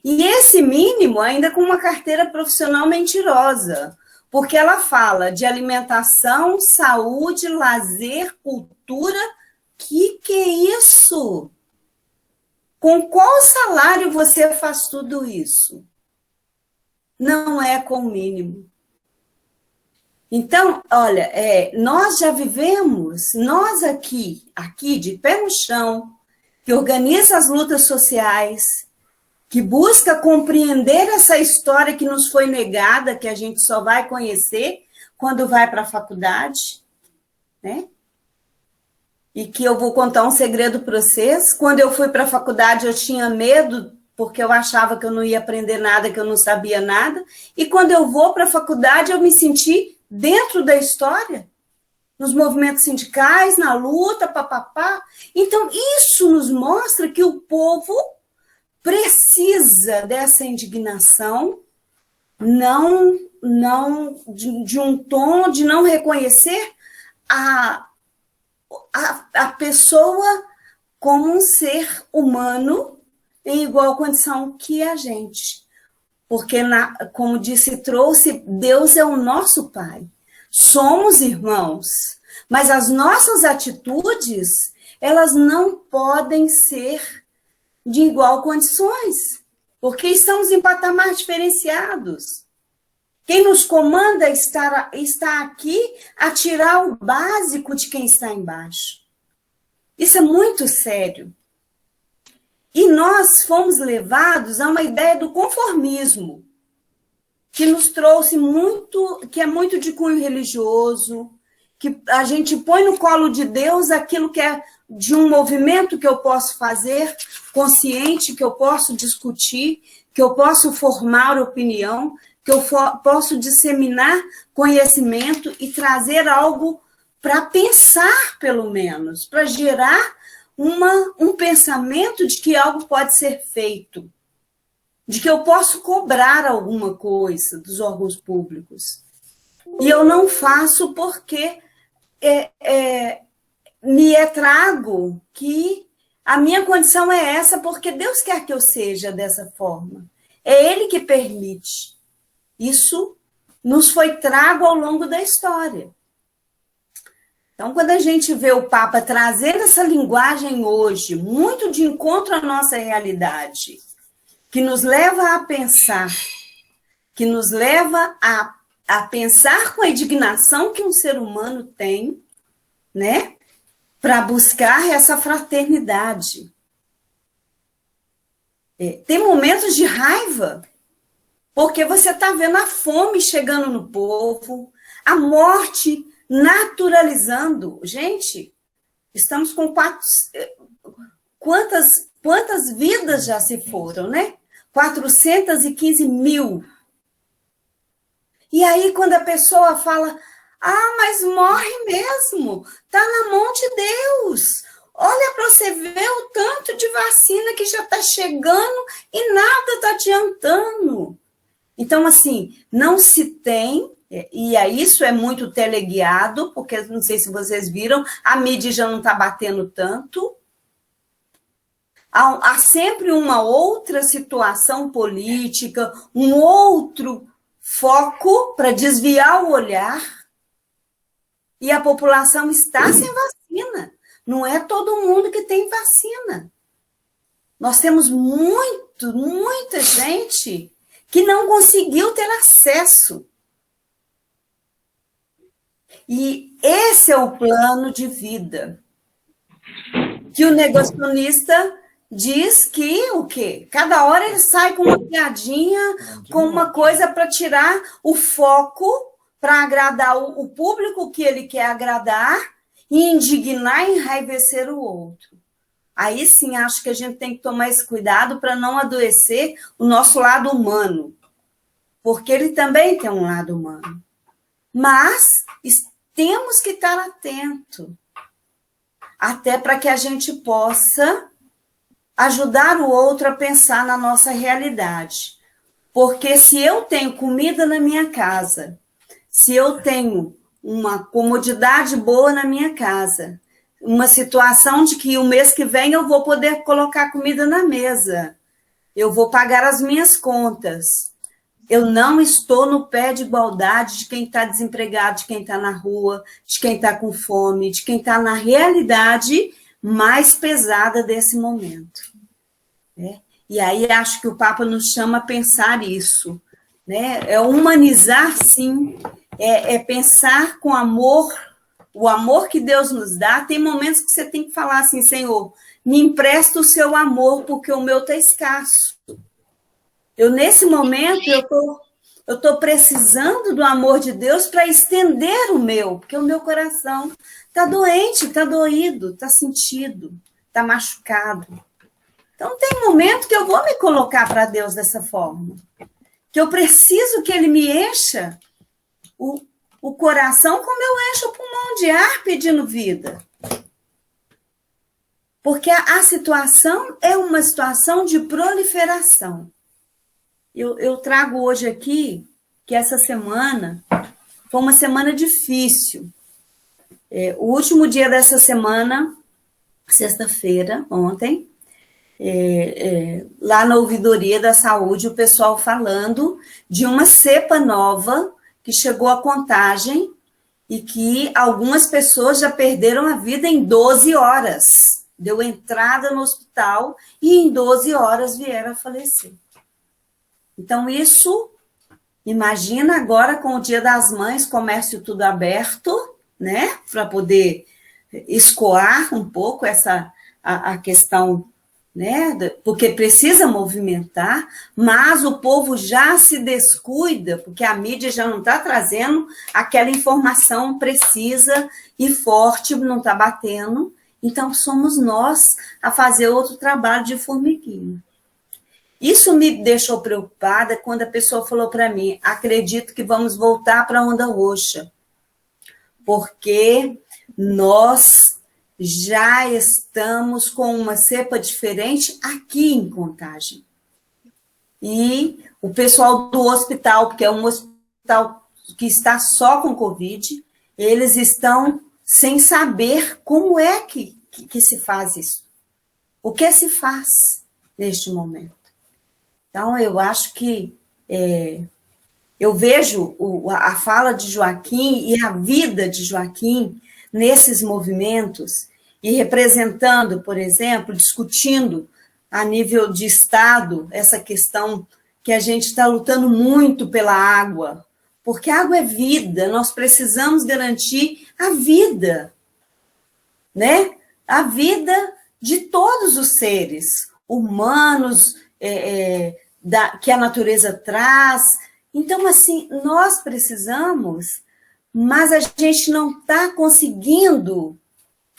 E esse mínimo ainda com uma carteira profissional mentirosa, porque ela fala de alimentação, saúde, lazer, cultura. Que é isso? Com qual salário você faz tudo isso? Não é com o mínimo. Então, olha, nós já vivemos, nós aqui de pé no chão, que organiza as lutas sociais, que busca compreender essa história que nos foi negada, que a gente só vai conhecer quando vai para a faculdade, né? E que eu vou contar um segredo para vocês. Quando eu fui para a faculdade, eu tinha medo, porque eu achava que eu não ia aprender nada, que eu não sabia nada. E quando eu vou para a faculdade, eu me senti dentro da história, nos movimentos sindicais, na luta, papapá. Então, isso nos mostra que o povo precisa dessa indignação de um tom de não reconhecer a pessoa como um ser humano em igual condição que a gente. Porque, como disse, trouxe, Deus é o nosso Pai. Somos irmãos. Mas as nossas atitudes, elas não podem ser de igual condições, porque estamos em patamares diferenciados. Quem nos comanda está aqui a tirar o básico de quem está embaixo. Isso é muito sério. E nós fomos levados a uma ideia do conformismo, que nos trouxe muito, que é muito de cunho religioso, que a gente põe no colo de Deus aquilo que é de um movimento que eu posso fazer, consciente, que eu posso discutir, que eu posso formar opinião, que eu posso disseminar conhecimento e trazer algo para pensar, pelo menos, para gerar um pensamento de que algo pode ser feito, de que eu posso cobrar alguma coisa dos órgãos públicos. E eu não faço porque me é trago que a minha condição é essa, porque Deus quer que eu seja dessa forma. É Ele que permite. Isso nos foi trago ao longo da história. Então, quando a gente vê o Papa trazendo essa linguagem hoje, muito de encontro à nossa realidade, que nos leva a pensar, que nos leva a pensar com a indignação que um ser humano tem, né, para buscar essa fraternidade. Tem momentos de raiva, porque você está vendo a fome chegando no povo, a morte naturalizando. Gente, estamos com quantas vidas já se foram, né? 415 mil. E aí, quando a pessoa fala, mas morre mesmo, tá na mão de Deus. Olha para você ver o tanto de vacina que já está chegando e nada está adiantando. Então, assim, não se tem, e isso é muito teleguiado, porque não sei se vocês viram, a mídia já não está batendo tanto. Há sempre uma outra situação política, um outro foco para desviar o olhar, e a população está sem vacina. Não é todo mundo que tem vacina. Nós temos muita gente que não conseguiu ter acesso. E esse é o plano de vida. Que o negacionista diz que o quê? Cada hora ele sai com uma piadinha, com uma coisa para tirar o foco, para agradar o público que ele quer agradar e indignar e enraivecer o outro. Aí sim, acho que a gente tem que tomar esse cuidado para não adoecer o nosso lado humano, porque ele também tem um lado humano. Mas temos que estar atento, até para que a gente possa ajudar o outro a pensar na nossa realidade. Porque se eu tenho comida na minha casa, se eu tenho uma comodidade boa na minha casa, uma situação de que o mês que vem eu vou poder colocar comida na mesa, eu vou pagar as minhas contas, eu não estou no pé de igualdade de quem está desempregado, de quem está na rua, de quem está com fome, de quem está na realidade mais pesada desse momento. Né? E aí acho que o Papa nos chama a pensar isso. Né? É humanizar, sim, é pensar com amor, o amor que Deus nos dá. Tem momentos que você tem que falar assim, Senhor, me empresta o seu amor, porque o meu está escasso. Nesse momento, eu estou precisando do amor de Deus para estender o meu, porque o meu coração está doente, está doído, está sentido, está machucado. Então, tem momento que eu vou me colocar para Deus dessa forma, que eu preciso que Ele me encha o coração como eu encho o pulmão de ar pedindo vida. Porque a situação é uma situação de proliferação. Eu trago hoje aqui que essa semana foi uma semana difícil. O último dia dessa semana, sexta-feira, ontem, lá na Ouvidoria da Saúde, o pessoal falando de uma cepa nova que chegou à Contagem e que algumas pessoas já perderam a vida em 12 horas. Deu entrada no hospital e em 12 horas vieram a falecer. Então, isso, imagina agora com o Dia das Mães, comércio tudo aberto, né? Para poder escoar um pouco a questão, né? Porque precisa movimentar, mas o povo já se descuida, porque a mídia já não está trazendo aquela informação precisa e forte, não está batendo. Então, somos nós a fazer outro trabalho de formiguinha. Isso me deixou preocupada quando a pessoa falou para mim, acredito que vamos voltar para a onda roxa, porque nós já estamos com uma cepa diferente aqui em Contagem. E o pessoal do hospital, porque é um hospital que está só com Covid, eles estão sem saber como é que se faz isso. O que se faz neste momento? Então, eu acho que eu vejo a fala de Joaquim e a vida de Joaquim nesses movimentos e representando, por exemplo, discutindo a nível de Estado essa questão que a gente está lutando muito pela água, porque a água é vida, nós precisamos garantir a vida, né? A vida de todos os seres humanos, que a natureza traz. Então, assim, nós precisamos, mas a gente não está conseguindo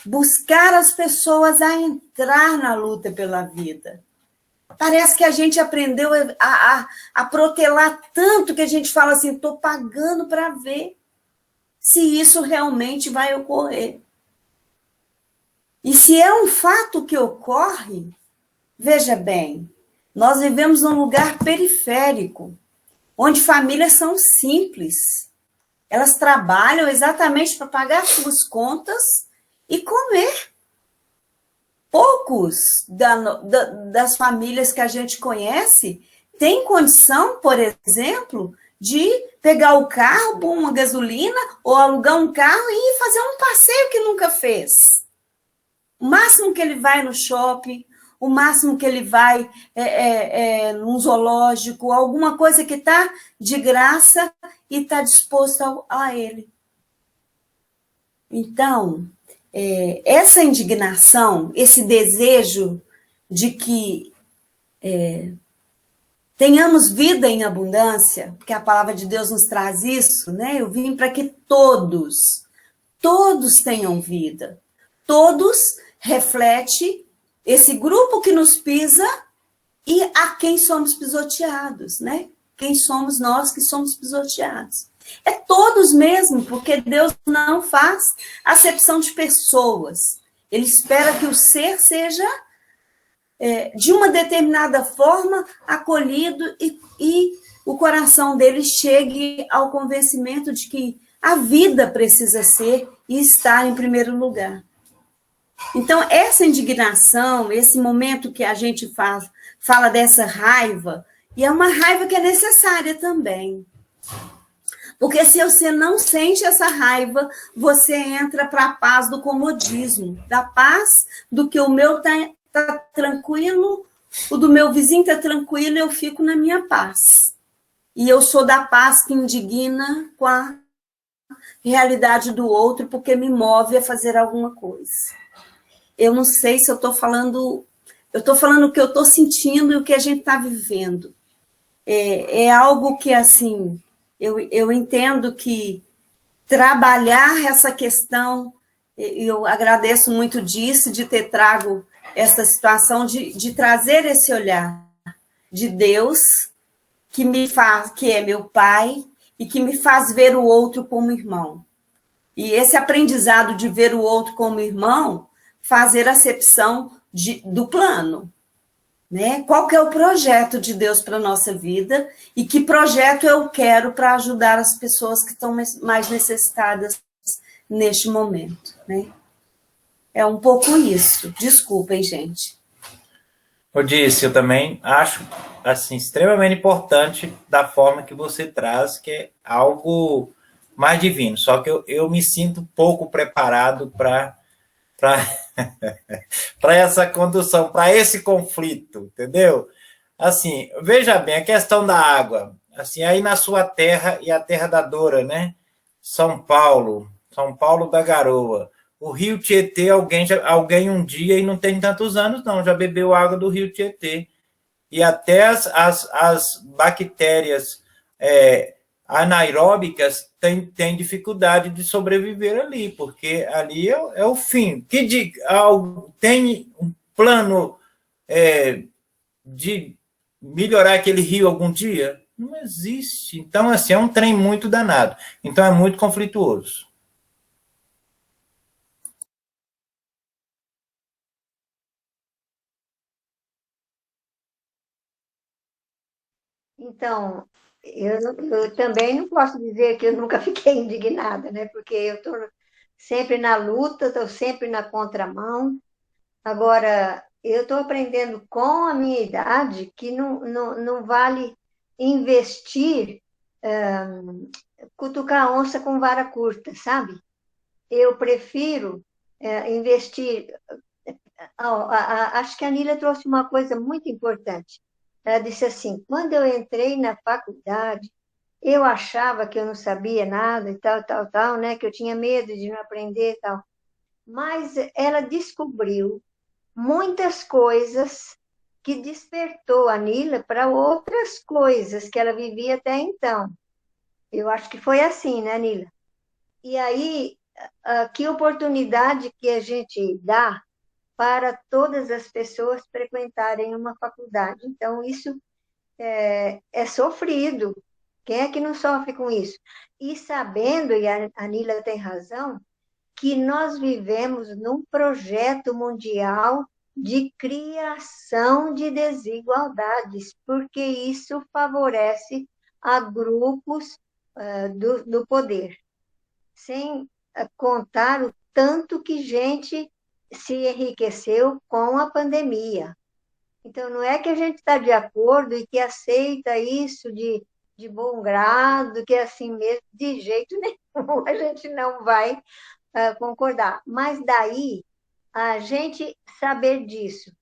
buscar as pessoas a entrar na luta pela vida. Parece que a gente aprendeu a protelar tanto que a gente fala assim, estou pagando para ver se isso realmente vai ocorrer. E se é um fato que ocorre, veja bem, nós vivemos num lugar periférico, onde famílias são simples. Elas trabalham exatamente para pagar suas contas e comer. Poucos das famílias que a gente conhece têm condição, por exemplo, de pegar o carro, pôr uma gasolina, ou alugar um carro e fazer um passeio que nunca fez. O máximo que ele vai no shopping, o máximo que ele vai num zoológico, alguma coisa que está de graça e está disposto a ele. Então, essa indignação, esse desejo de que tenhamos vida em abundância, porque a palavra de Deus nos traz isso, né? Eu vim para que todos tenham vida. Todos reflete esse grupo que nos pisa e a quem somos pisoteados, né? Quem somos nós que somos pisoteados. É todos mesmo, porque Deus não faz acepção de pessoas. Ele espera que o ser seja, de uma determinada forma, acolhido e o coração dele chegue ao convencimento de que a vida precisa ser e estar em primeiro lugar. Então, essa indignação, esse momento que a gente fala dessa raiva, e é uma raiva que é necessária também. Porque se você não sente essa raiva, você entra para a paz do comodismo, da paz do que o meu tá tranquilo, o do meu vizinho está tranquilo, eu fico na minha paz. E eu sou da paz que indigna com a realidade do outro, porque me move a fazer alguma coisa. Eu não sei se eu estou falando o que eu estou sentindo e o que a gente está vivendo. É algo que, assim, eu entendo que trabalhar essa questão, eu agradeço muito disso, de ter trago essa situação, de trazer esse olhar de Deus, que é meu Pai, e que me faz ver o outro como irmão. E esse aprendizado de ver o outro como irmão, fazer acepção do plano. né? Qual que é o projeto de Deus para a nossa vida e que projeto eu quero para ajudar as pessoas que estão mais necessitadas neste momento, né? É um pouco isso. Desculpem, gente. Eu disse, eu também acho assim extremamente importante da forma que você traz, que é algo mais divino. Só que eu me sinto pouco preparado para para essa condução, para esse conflito, entendeu? Assim, veja bem, a questão da água, assim, aí na sua terra e a terra da Dora, né? São Paulo da Garoa. O Rio Tietê, alguém um dia, e não tem tantos anos não, já bebeu água do Rio Tietê. E até as bactérias anaeróbicas têm dificuldade de sobreviver ali, porque ali é o fim. Tem um plano de melhorar aquele rio algum dia? Não existe. Então, assim, é um trem muito danado. Então, é muito conflituoso. Então, eu também não posso dizer que eu nunca fiquei indignada, né? Porque eu estou sempre na luta, estou sempre na contramão. Agora, eu estou aprendendo com a minha idade que não vale investir, cutucar a onça com vara curta, sabe? Eu prefiro investir. Acho que a Nília trouxe uma coisa muito importante. Ela disse assim: quando eu entrei na faculdade, eu achava que eu não sabia nada e tal, tal, tal, né? Que eu tinha medo de não aprender e tal. Mas ela descobriu muitas coisas que despertou a Nila para outras coisas que ela vivia até então. Eu acho que foi assim, né, Nila? E aí, que oportunidade que a gente dá para todas as pessoas frequentarem uma faculdade. Então, isso é sofrido. Quem é que não sofre com isso? E sabendo, e a Nila tem razão, que nós vivemos num projeto mundial de criação de desigualdades, porque isso favorece a grupos do poder, sem contar o tanto que gente se enriqueceu com a pandemia. Então, não é que a gente está de acordo e que aceita isso de bom grado, que é assim mesmo, de jeito nenhum, a gente não vai concordar. Mas daí, a gente saber disso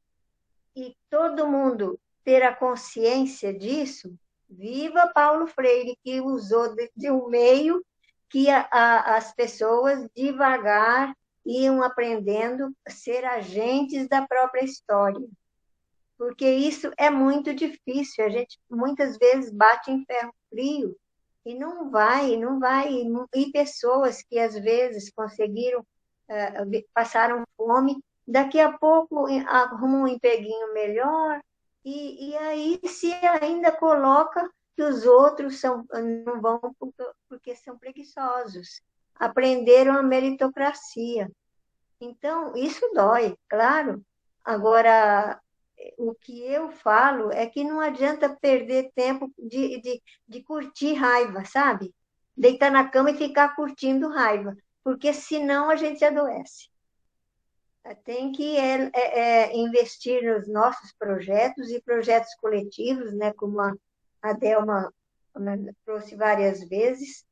e todo mundo ter a consciência disso, viva Paulo Freire, que usou de um meio que as pessoas devagar iam aprendendo a ser agentes da própria história. Porque isso é muito difícil, a gente muitas vezes bate em ferro frio e não vai. E pessoas que às vezes conseguiram, passaram fome, daqui a pouco arrumam um empreguinho melhor, e aí se ainda coloca que os outros não vão porque são preguiçosos, aprenderam a meritocracia. Então, isso dói, claro. Agora, o que eu falo é que não adianta perder tempo de curtir raiva, sabe? Deitar na cama e ficar curtindo raiva, porque senão a gente adoece. Tem que investir nos nossos projetos e projetos coletivos, né? Como a Delma trouxe várias vezes,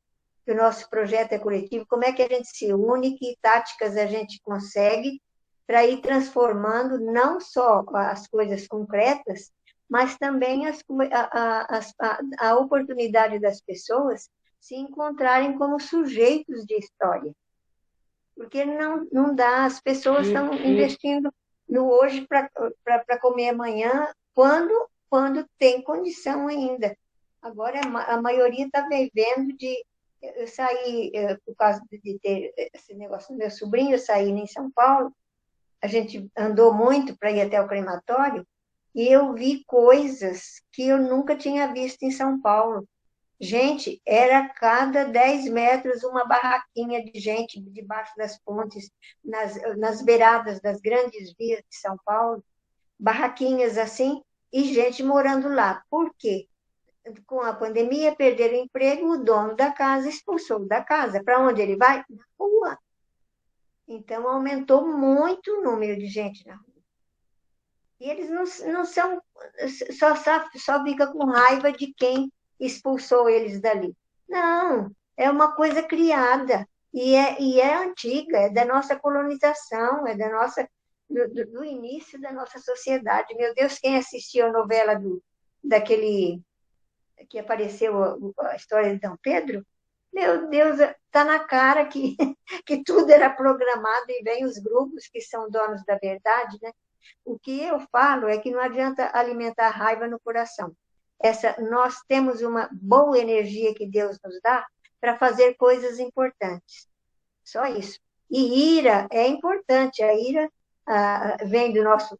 que o nosso projeto é coletivo, como é que a gente se une, que táticas a gente consegue para ir transformando não só as coisas concretas, mas também a oportunidade das pessoas se encontrarem como sujeitos de história. Porque não dá, as pessoas estão investindo no hoje para comer amanhã, quando tem condição ainda. Agora, a maioria está vivendo de... Eu saí, por causa de ter esse negócio do meu sobrinho, eu saí em São Paulo, a gente andou muito para ir até o crematório, e eu vi coisas que eu nunca tinha visto em São Paulo. Gente, era a cada 10 metros uma barraquinha de gente debaixo das pontes, nas beiradas das grandes vias de São Paulo. barraquinhas assim, e gente morando lá. Por quê? Com a pandemia, perderam o emprego, o dono da casa expulsou da casa. Para onde ele vai? Na rua. Então, aumentou muito o número de gente na rua. E eles não são, só fica com raiva de quem expulsou eles dali. Não, é uma coisa criada, e é antiga, é da nossa colonização, é do início da nossa sociedade. Meu Deus, quem assistiu a novela daquele que apareceu a história de Dom Pedro, meu Deus, está na cara que, que tudo era programado e vem os grupos que são donos da verdade, né? O que eu falo é que não adianta alimentar raiva no coração. Nós temos uma boa energia que Deus nos dá para fazer coisas importantes. Só isso. E ira é importante. A ira vem do nosso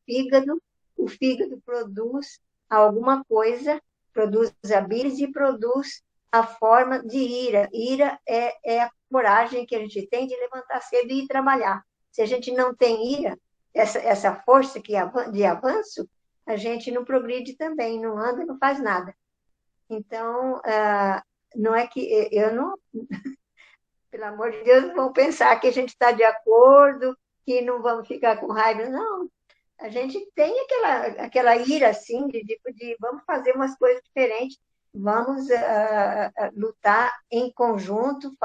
fígado. O fígado produz alguma coisa, produz a bilis e produz a forma de ira. Ira é a coragem que a gente tem de levantar cedo e ir trabalhar. Se a gente não tem ira, essa força de avanço, a gente não progride também, não anda, não faz nada. Então, não é que eu não, pelo amor de Deus, não vão pensar que a gente está de acordo, que não vamos ficar com raiva. Não, a gente tem aquela ira, assim, de vamos fazer umas coisas diferentes, vamos lutar em conjunto,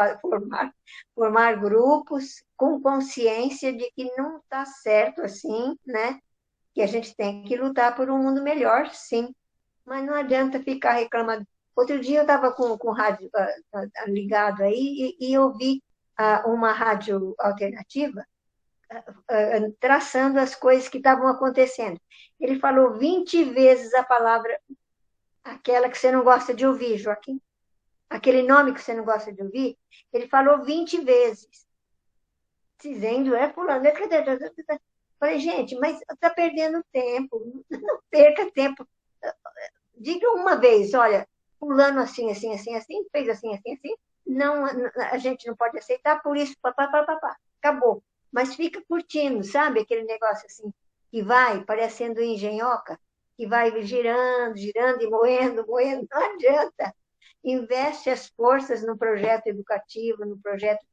formar grupos com consciência de que não está certo assim, né? Que a gente tem que lutar por um mundo melhor, sim, mas não adianta ficar reclamando. Outro dia eu estava com o rádio ligado aí e eu vi uma rádio alternativa traçando as coisas que estavam acontecendo. Ele falou 20 vezes a palavra, aquela que você não gosta de ouvir, Joaquim. Aquele nome que você não gosta de ouvir, ele falou 20 vezes. Dizendo, fulano. Falei, gente, mas está perdendo tempo. Não perca tempo. Diga uma vez, olha, fulano assim, assim, assim, assim, fez assim, assim, assim. Não, a gente não pode aceitar, por isso, papá. Acabou. Mas fica curtindo, sabe? Aquele negócio assim, que vai parecendo engenhoca, que vai girando, girando e moendo. Não adianta. Investe as forças no projeto educativo, no projeto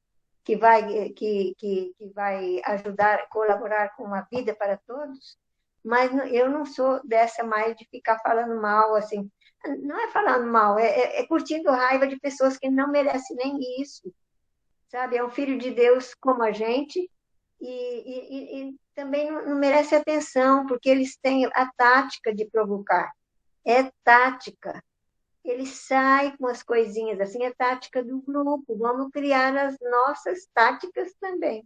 que vai ajudar, colaborar com uma vida para todos, mas eu não sou dessa mais de ficar falando mal, assim. Não é falando mal, é curtindo raiva de pessoas que não merecem nem isso, sabe? É um filho de Deus como a gente, e também não merece atenção, porque eles têm a tática de provocar. É tática. Ele sai com as coisinhas assim, é tática do grupo. Vamos criar as nossas táticas também.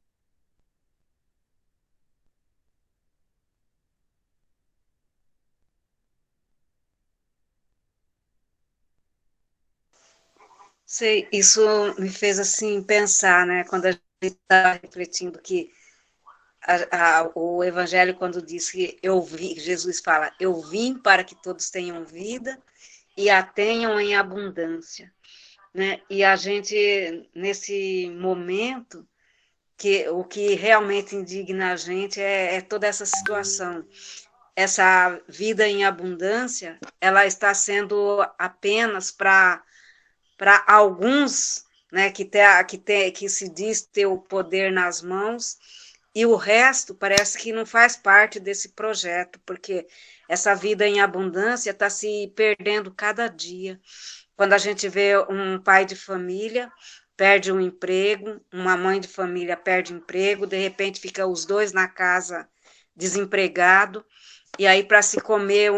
Sei, isso me fez assim pensar, né? Quando a gente está refletindo que o Evangelho, quando diz que Jesus fala, eu vim para que todos tenham vida e a tenham em abundância, né? E a gente, nesse momento, o que realmente indigna a gente é toda essa situação. Essa vida em abundância, ela está sendo apenas para alguns, né, que se diz ter o poder nas mãos, e o resto parece que não faz parte desse projeto, porque essa vida em abundância está se perdendo cada dia. Quando a gente vê um pai de família perde um emprego, uma mãe de família perde emprego, de repente fica os dois na casa desempregado, e aí para se comer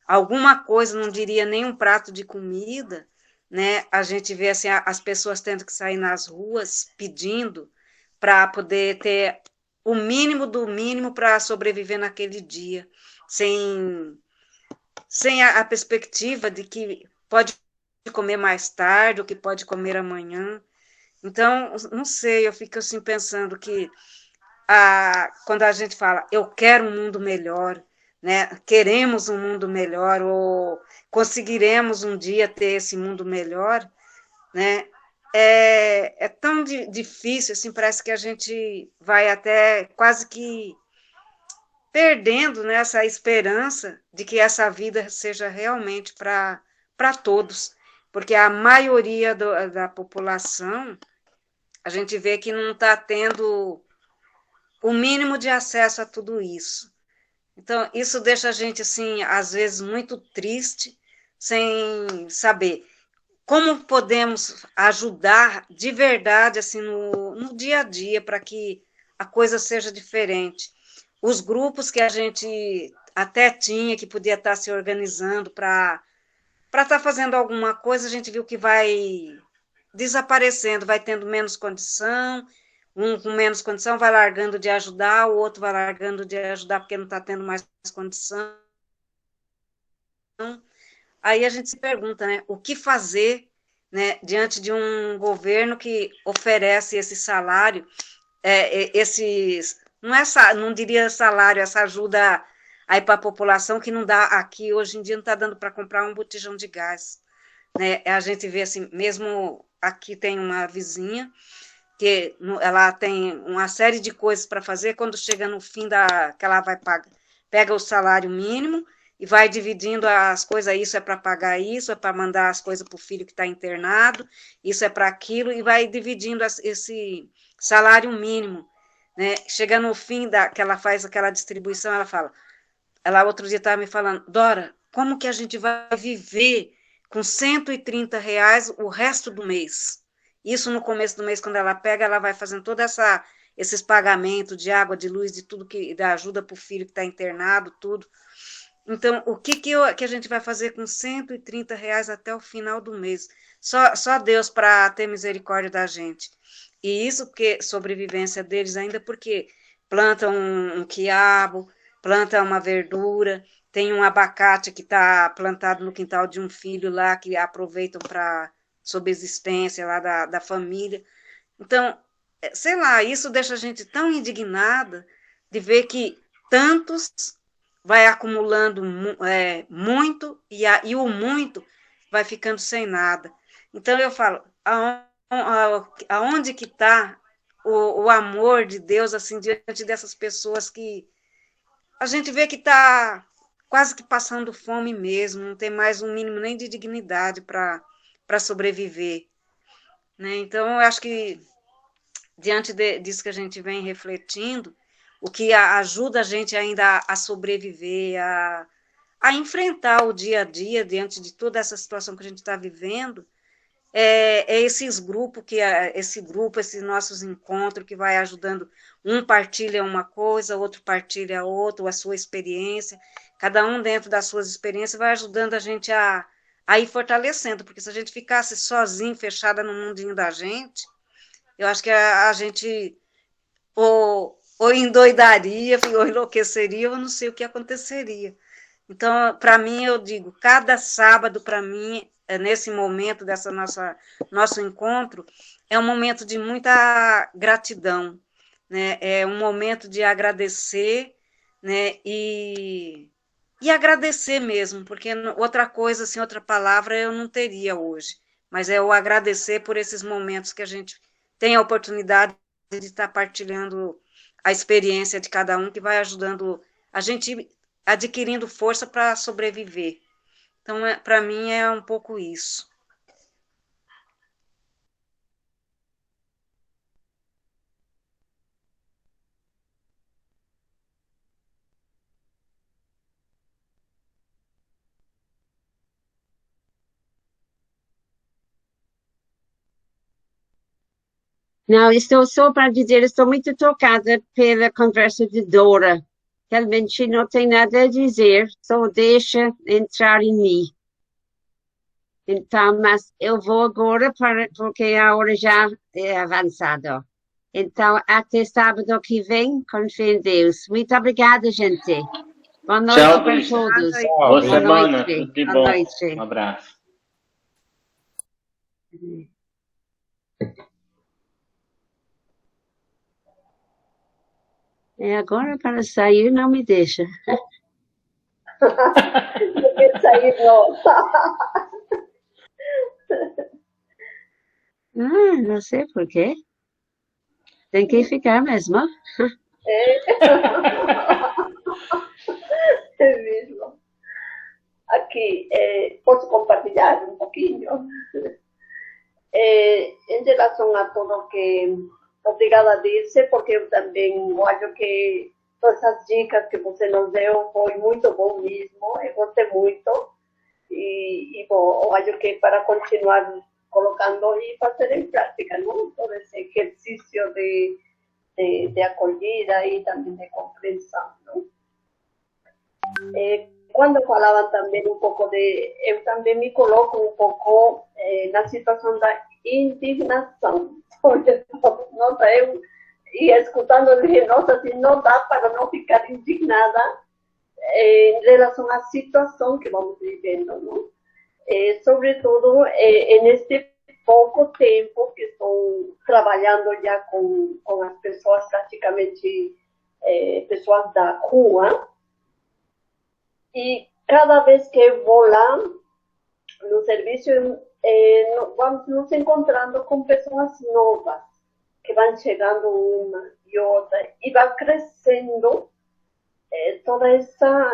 alguma coisa, não diria nem um prato de comida, né? A gente vê assim, as pessoas tendo que sair nas ruas pedindo para poder ter o mínimo do mínimo para sobreviver naquele dia, sem a perspectiva de que pode comer mais tarde, ou que pode comer amanhã. Então, não sei, eu fico assim pensando que quando a gente fala, eu quero um mundo melhor, né? Queremos um mundo melhor, ou conseguiremos um dia ter esse mundo melhor, né? É tão difícil, assim, parece que a gente vai até quase que perdendo, né, essa esperança de que essa vida seja realmente para todos, porque a maioria da população, a gente vê que não está tendo o mínimo de acesso a tudo isso. Então, isso deixa a gente, assim, às vezes, muito triste, sem saber como podemos ajudar de verdade, assim, no dia a dia, para que a coisa seja diferente. Os grupos que a gente até tinha, que podia estar se organizando para estar fazendo alguma coisa, a gente viu que vai desaparecendo, vai tendo menos condição, um com menos condição vai largando de ajudar, o outro vai largando de ajudar porque não está tendo mais condição. Aí a gente se pergunta, né, o que fazer, né, diante de um governo que oferece esse salário, esses, não diria salário, essa ajuda aí para a população que não dá aqui, hoje em dia não está dando para comprar um botijão de gás, né? A gente vê assim, mesmo aqui tem uma vizinha que ela tem uma série de coisas para fazer, quando chega no fim que ela vai pagar, pega o salário mínimo e vai dividindo as coisas, isso é para pagar isso, é para mandar as coisas para o filho que está internado, isso é para aquilo, e vai dividindo esse salário mínimo, né? Chega no fim que ela faz aquela distribuição, ela fala, ela outro dia estava me falando, Dora, como que a gente vai viver com R$ 130 o resto do mês? Isso no começo do mês, quando ela pega, ela vai fazendo toda esses pagamentos de água, de luz, de tudo da ajuda para o filho que está internado, tudo. Então, o que a gente vai fazer com R$ 130 até o final do mês? Só Deus para ter misericórdia da gente. E isso porque sobrevivência deles ainda porque plantam um quiabo, plantam uma verdura, tem um abacate que está plantado no quintal de um filho lá, que aproveitam para subsistência lá da família. Então, sei lá, isso deixa a gente tão indignada de ver que tantos vai acumulando muito e o muito vai ficando sem nada. Então, eu falo, aonde que está o amor de Deus, assim, diante dessas pessoas que a gente vê que está quase que passando fome mesmo, não tem mais um mínimo nem de dignidade para sobreviver, né? Então, eu acho que, diante disso que a gente vem refletindo, o que ajuda a gente ainda a sobreviver, a enfrentar o dia a dia, diante de toda essa situação que a gente está vivendo, esses grupos, esses nossos encontros, que vai ajudando, um partilha uma coisa, outro partilha outra, a sua experiência, cada um dentro das suas experiências vai ajudando a gente a ir fortalecendo, porque se a gente ficasse sozinho, fechada no mundinho da gente, eu acho que a gente ou endoidaria, ou enlouqueceria, ou não sei o que aconteceria. Então, para mim, eu digo, cada sábado, para mim, nesse momento dessa nosso encontro, é um momento de muita gratidão, né? É um momento de agradecer, né? E agradecer mesmo, porque outra coisa, assim, outra palavra eu não teria hoje, mas é o agradecer por esses momentos que a gente tem a oportunidade de estar partilhando a experiência de cada um, que vai ajudando a gente adquirindo força para sobreviver. Então, para mim, é um pouco isso. Não, estou só para dizer, estou muito tocada pela conversa de Dora. Realmente não tem nada a dizer, só deixa entrar em mim. Então, mas eu vou agora porque a hora já é avançada. Então, até sábado que vem, com fé em Deus. Muito obrigada, gente. Boa noite Tchau, para Cris. todos. Boa Boa semana. noite. Tudo de Boa bom. noite. Um abraço. Agora para sair não me deixa. Não quero sair, não. Não sei por quê. Tem que ficar mesmo. mesmo. Aqui, posso compartilhar um pouquinho? Em relação a tudo que obrigada disse, porque eu também acho que todas as dicas que você nos deu foi muito bom mesmo, eu gostei muito, e bom, eu acho que para continuar colocando e fazer em prática, não? Todo esse exercício de acolhida e também de compreensão, não? Quando falava também um pouco eu também me coloco um pouco na situação da indignação. Nossa, eu ia escutando, eu disse, nossa, assim, não dá para não ficar indignada em relação à situação que vamos vivendo, não? Sobretudo, neste pouco tempo que estou trabalhando já com as pessoas, praticamente pessoas da rua, e cada vez que eu vou lá no serviço, vamos nos encontrando com pessoas novas, que vão chegando uma e outra, e vai crescendo toda essa,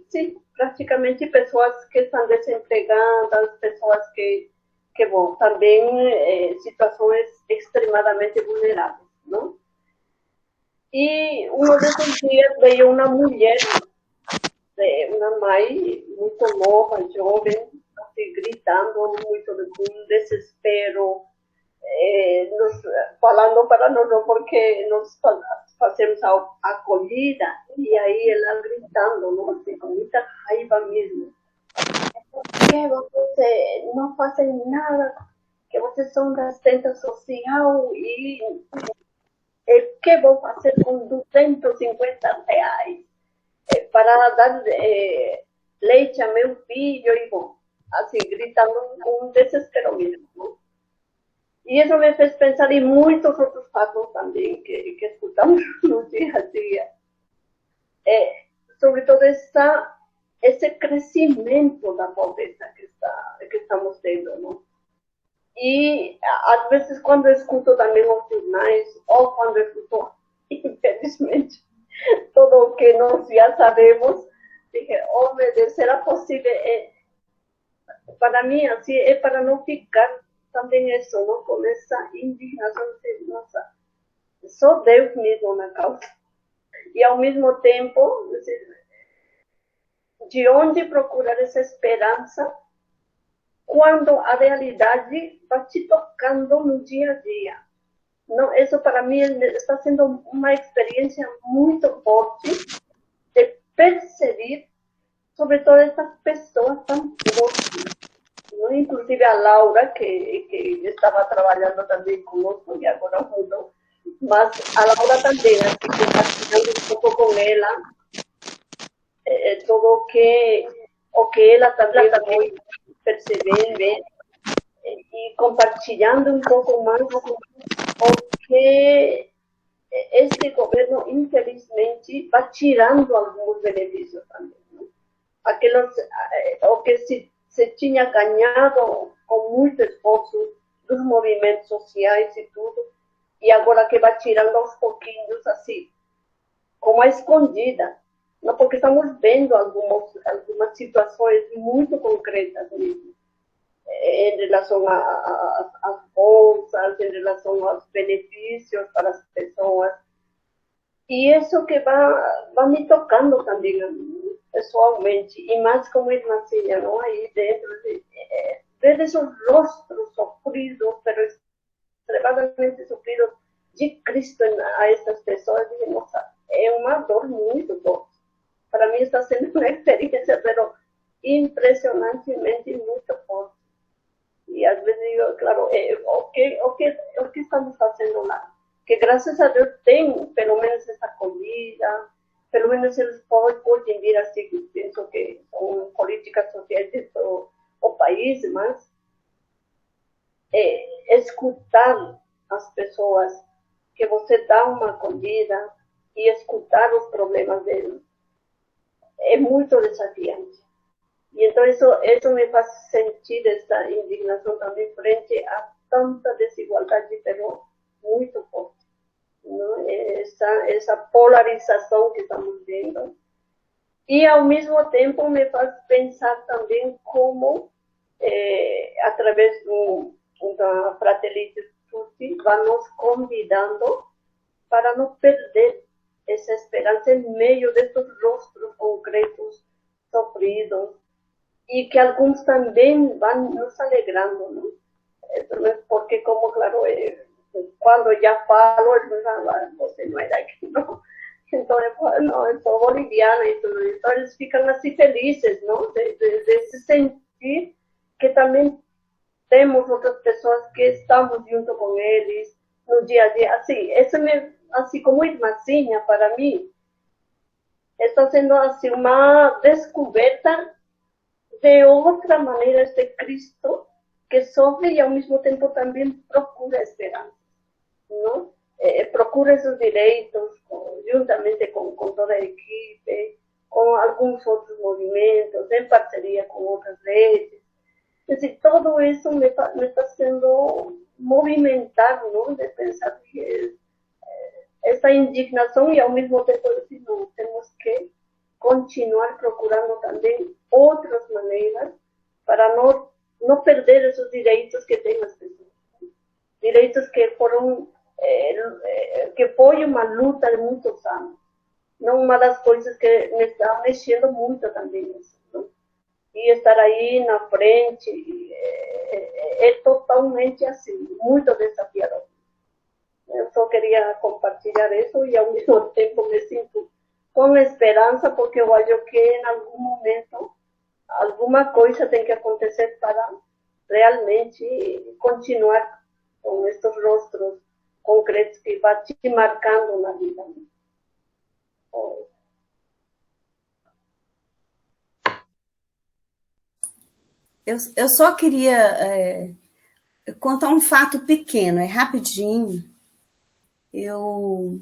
sim, praticamente pessoas que estão desempregadas, pessoas que bom, também situações extremadamente vulneráveis, não? E um desses dias veio uma mulher, uma mãe muito nova, jovem, assim, gritando muito com desespero, falando para nós porque nós fazemos a acolhida, e aí ela gritando, não, assim, com muita raiva mesmo. Por que vocês não fazem nada? Que vocês são da assistência social e o que vão fazer com R$ 250 para dar leite a meu filho? E bom, assim, gritando com um desespero mesmo, não? E isso me fez pensar em muitos outros fatos também que escutamos no dia a dia. Sobretudo esse crescimento da pobreza que estamos tendo, não? E às vezes quando eu escuto também os jornais, ou quando eu escuto, infelizmente, tudo o que nós já sabemos, dije, oh meu Deus, será possível? Para mim, assim, é para não ficar também isso, não? Com essa indignação de, nossa, só Deus mesmo na causa. E ao mesmo tempo, de onde procurar essa esperança quando a realidade vai te tocando no dia a dia? Não, isso para mim está sendo uma experiência muito forte de perceber sobre todas essas pessoas tão fortes. Inclusive a Laura, que estava trabalhando também conosco e agora mudou, mas a Laura também, assim, compartilhando um pouco com ela, tudo o que ela também foi percebendo, e compartilhando um pouco mais o que este governo, infelizmente, vai tirando alguns benefícios também, não? Aqueles, o que se tinha ganhado com muito esforço dos movimentos sociais e tudo, e agora que vai tirando aos pouquinhos, assim, como a escondida. Não, porque estamos vendo algumas situações muito concretas mesmo, em relação às bolsas, em relação aos benefícios para as pessoas. E isso que vai me tocando também pessoalmente, e mais como irmã Cília, não? Aí dentro ver esses rostros sofridos, pero extremadamente sofridos de Cristo a essas pessoas, e, nossa, é uma dor muito forte. Para mim está sendo uma experiência, pero impressionantemente muito forte. E às vezes eu, claro, o que estamos fazendo lá? Que graças a Deus tem pelo menos essa acolhida, pelo menos eles podem vir assim, penso que são políticas sociais de todo o país, mas escutar as pessoas, que você dá uma acolhida e escutar os problemas deles, é muito desafiante. E então isso me faz sentir essa indignação também frente a tanta desigualdade, pero muito forte, não? Essa polarização que estamos vendo. E, ao mesmo tempo, me faz pensar também como, através da Fratelli Tutti, vai nos convidando para não perder essa esperança em meio desses rostos concretos, sofridos, e que alguns também vão nos alegrando, não? Porque, como, claro, quando já falo, você não é daqui, não? Então, não, eu sou boliviana e tudo. Então, eles ficam assim felizes, não? De se sentir que também temos outras pessoas que estamos junto com eles no dia a dia. Assim, assim como irmãzinha, para mim, está sendo assim uma descoberta de outra maneira de Cristo, que sofre e ao mesmo tempo também procura esperança, não? Procura esses direitos, juntamente com toda a equipe, com alguns outros movimentos, em parceria com outras redes. Assim, tudo isso me está sendo movimentar, não? De pensar que essa indignação e ao mesmo tempo assim, não, temos que continuar procurando também outras maneiras para não perder esses direitos que têm as pessoas. Direitos que foram que foi uma luta de muitos anos. Não, uma das coisas que me está mexendo muito também isso, não? E estar aí na frente é totalmente assim, muito desafiador. Eu só queria compartilhar isso e ao mesmo tempo me sinto com esperança, porque eu acho que em algum momento alguma coisa tem que acontecer para realmente continuar com estes rostos concretos que vai te marcando na vida. Eu só queria contar um fato pequeno, é rapidinho. Eu,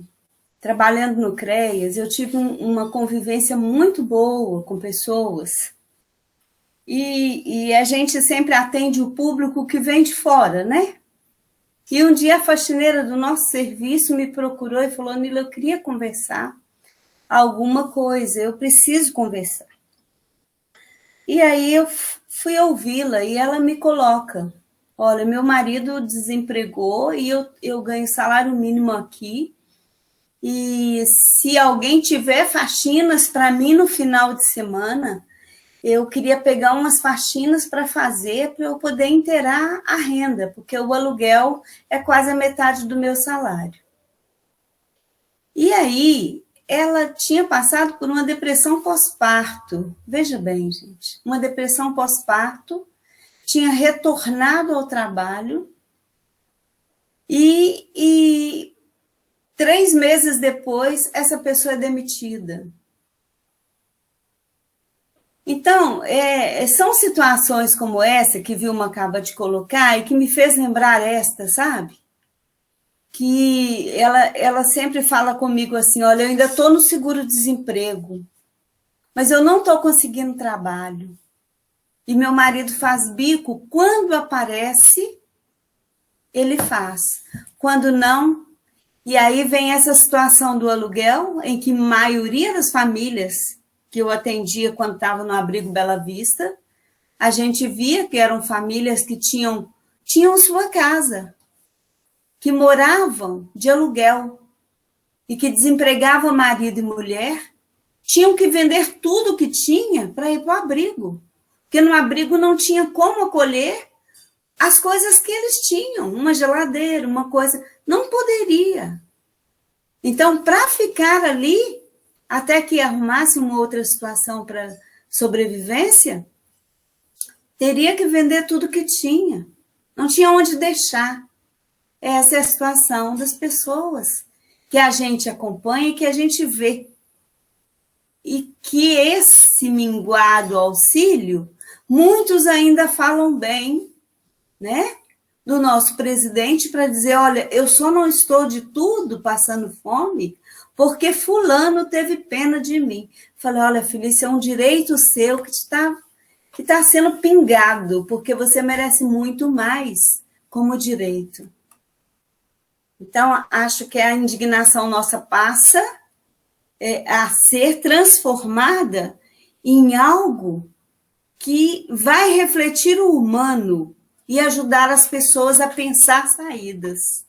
trabalhando no CREAS, eu tive uma convivência muito boa com pessoas. E a gente sempre atende o público que vem de fora, né? E um dia a faxineira do nosso serviço me procurou e falou: Nila, eu queria conversar alguma coisa, eu preciso conversar. E aí eu fui ouvi-la e ela me coloca: olha, meu marido desempregou e eu ganho salário mínimo aqui, e se alguém tiver faxinas para mim no final de semana, eu queria pegar umas faxinas para fazer, para eu poder inteirar a renda, porque o aluguel é quase a metade do meu salário. E aí, ela tinha passado por uma depressão pós-parto. Veja bem, gente, uma depressão pós-parto, tinha retornado ao trabalho e 3 meses depois, essa pessoa é demitida. Então, são situações como essa que Vilma acaba de colocar e que me fez lembrar esta, sabe? Que ela sempre fala comigo assim: olha, eu ainda estou no seguro-desemprego, mas eu não estou conseguindo trabalho. E meu marido faz bico, quando aparece, ele faz. Quando não, e aí vem essa situação do aluguel, em que a maioria das famílias que eu atendia quando estava no Abrigo Bela Vista, a gente via que eram famílias que tinham sua casa, que moravam de aluguel e que desempregavam marido e mulher, tinham que vender tudo o que tinha para ir para o abrigo, porque no abrigo não tinha como acolher as coisas que eles tinham, uma geladeira, uma coisa, não poderia. Então, para ficar ali, até que arrumasse uma outra situação para sobrevivência, teria que vender tudo que tinha. Não tinha onde deixar. Essa é a situação das pessoas que a gente acompanha e que a gente vê. E que esse minguado auxílio, muitos ainda falam bem, né, do nosso presidente para dizer: olha, eu só não estou de tudo passando fome porque fulano teve pena de mim. Falei: olha, filha, isso é um direito seu que está sendo pingado, porque você merece muito mais como direito. Então, acho que a indignação nossa passa, a ser transformada em algo que vai refletir o humano e ajudar as pessoas a pensar saídas.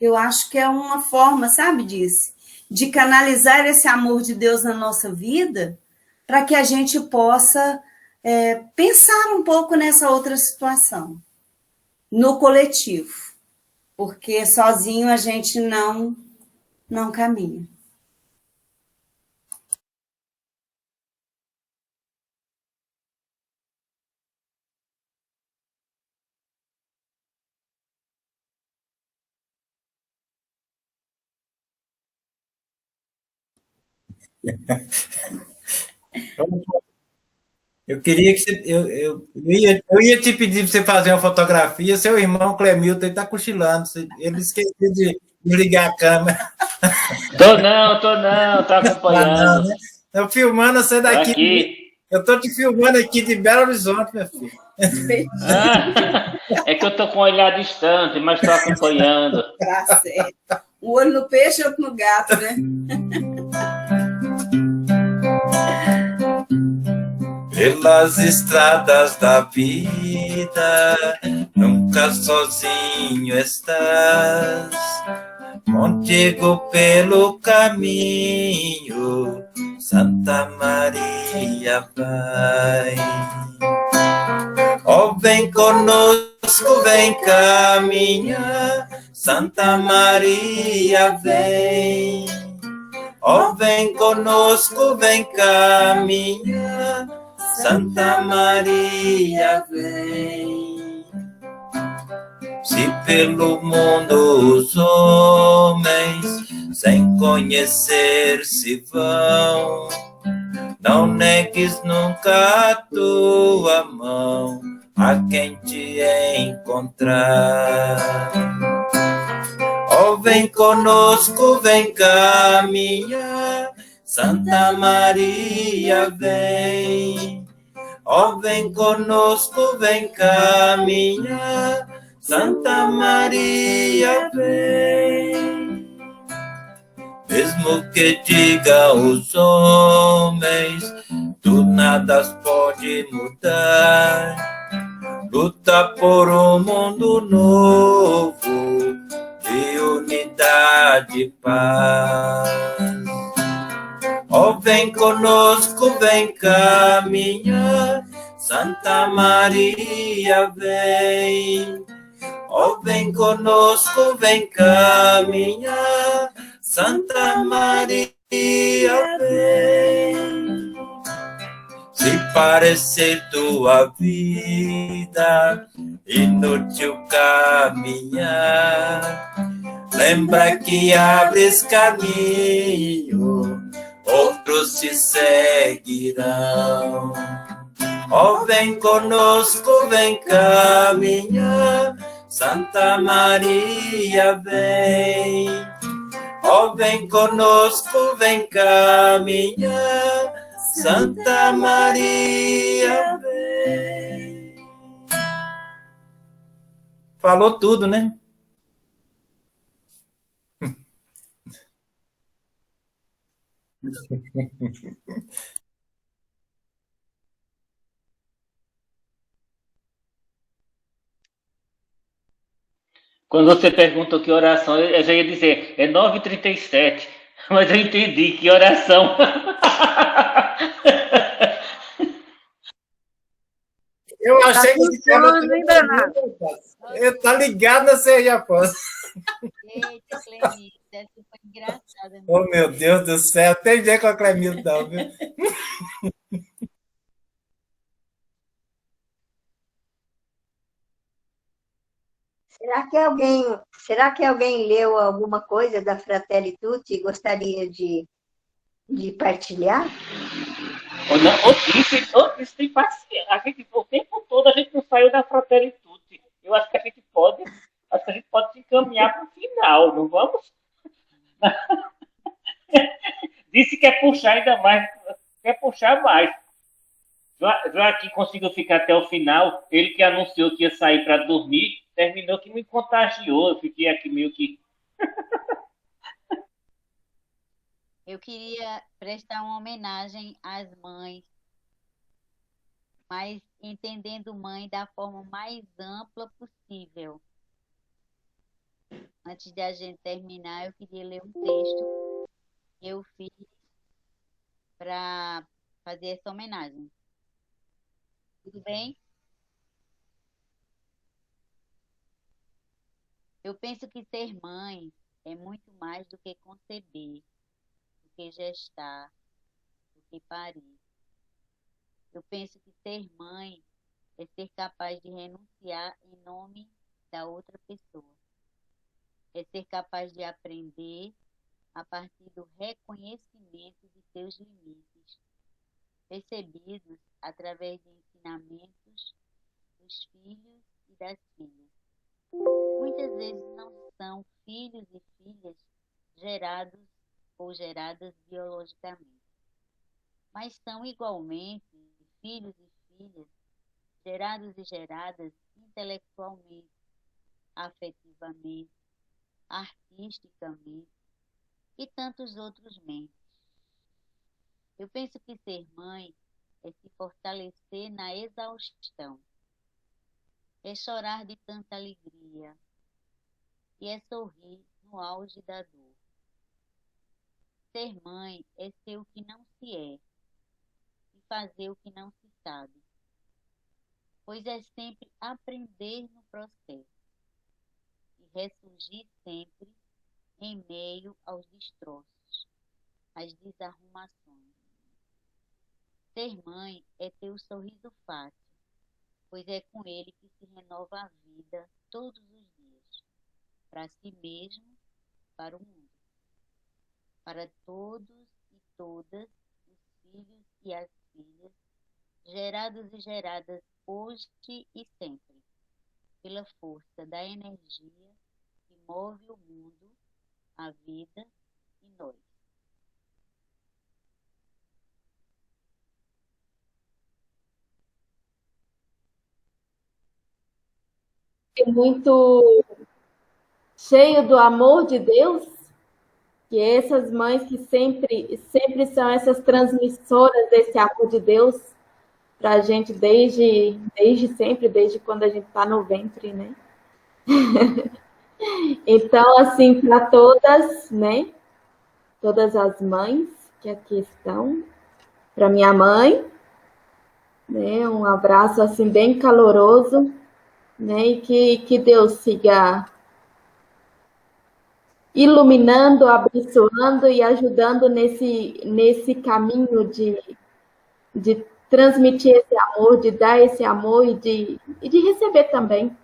Eu acho que é uma forma, sabe, de canalizar esse amor de Deus na nossa vida para que a gente possa pensar um pouco nessa outra situação, no coletivo, porque sozinho a gente não caminha. Eu queria que você. Eu ia te pedir para você fazer uma fotografia. Seu irmão Clemilton está cochilando. Ele esqueceu de ligar a câmera. Tô não, tô Ah, acompanhando. não, né? Eu filmando você Tô daqui. aqui. Eu estou te filmando aqui de Belo Horizonte, meu filho. É que eu tô com um olhar distante, mas tô acompanhando. Tá certo. Um olho no peixe e outro no gato, né? Pelas estradas da vida, nunca sozinho estás. Contigo pelo caminho, Santa Maria vai. Ó, vem conosco, vem caminhar, Santa Maria vem. Ó, vem conosco, vem caminhar, Santa Maria vem. Se pelo mundo os homens sem conhecer se vão, não negues nunca a tua mão a quem te encontrar. Ó, vem conosco, vem caminhar, Santa Maria vem. Ó, vem conosco, vem caminhar, Santa Maria vem. Mesmo que digam os homens, tu nada pode mudar. Luta por um mundo novo, de unidade e paz. Ó, vem conosco, vem caminhar, Santa Maria vem. Ó, vem conosco, vem caminhar, Santa Maria vem. Se parecer tua vida inútil caminhar, lembra que abres caminho, outros te seguirão. Ó, vem conosco, vem caminhar, Santa Maria vem. Ó, vem conosco, vem caminhar, Santa Maria vem. Falou tudo, né? Quando você perguntou que oração, eu já ia dizer, é 9h37, mas eu entendi que oração. Eu achei que funcionando ainda nada. ele tá ligado na Serra Pós. Eita, Clemilton, essa foi engraçada. Né? Oh, meu Deus do céu, tem ideia com a Clemilton, não, viu? Será que alguém leu alguma coisa da Fratelli Tutti e gostaria de partilhar? Ou disse, tem paciência. A gente, o tempo todo a gente não saiu da Fratelli Tutti. Eu acho que a gente pode se encaminhar para o final, não vamos? Disse que quer puxar ainda mais, quer puxar mais. Já que conseguiu ficar até o final, ele que anunciou que ia sair para dormir, terminou que me contagiou. Eu fiquei aqui meio que. Eu queria prestar uma homenagem às mães, mas entendendo mãe da forma mais ampla possível. Antes de a gente terminar, eu queria ler um texto que eu fiz para fazer essa homenagem. Tudo bem? Eu penso que ser mãe é muito mais do que conceber, do que gestar, do que parir. Eu penso que ser mãe é ser capaz de renunciar em nome da outra pessoa. É ser capaz de aprender a partir do reconhecimento de seus limites, percebidos através de ensinamentos dos filhos e das filhas. Muitas vezes não são filhos e filhas gerados ou geradas biologicamente, mas são igualmente filhos e filhas gerados e geradas intelectualmente, afetivamente, artisticamente e tantos outros meios. Eu penso que ser mãe é se fortalecer na exaustão, é chorar de tanta alegria e é sorrir no auge da dor. Ser mãe é ser o que não se é e fazer o que não se sabe, pois é sempre aprender no processo e ressurgir sempre em meio aos destroços, às desarrumações. Ser mãe é ter o sorriso fácil, pois é com ele que se renova a vida todos os dias, para si mesmo, para o mundo, para todos e todas os filhos e as filhas, gerados e geradas hoje e sempre, pela força da energia que move o mundo, a vida e nós. É muito cheio do amor de Deus, que essas mães que sempre são essas transmissoras desse amor de Deus para a gente desde sempre, desde quando a gente está no ventre, né? Então, assim, para todas, né? Todas as mães que aqui estão, para minha mãe, né? Um abraço assim bem caloroso, né? E que Deus siga iluminando, abençoando e ajudando nesse caminho de transmitir esse amor, de dar esse amor e de receber também.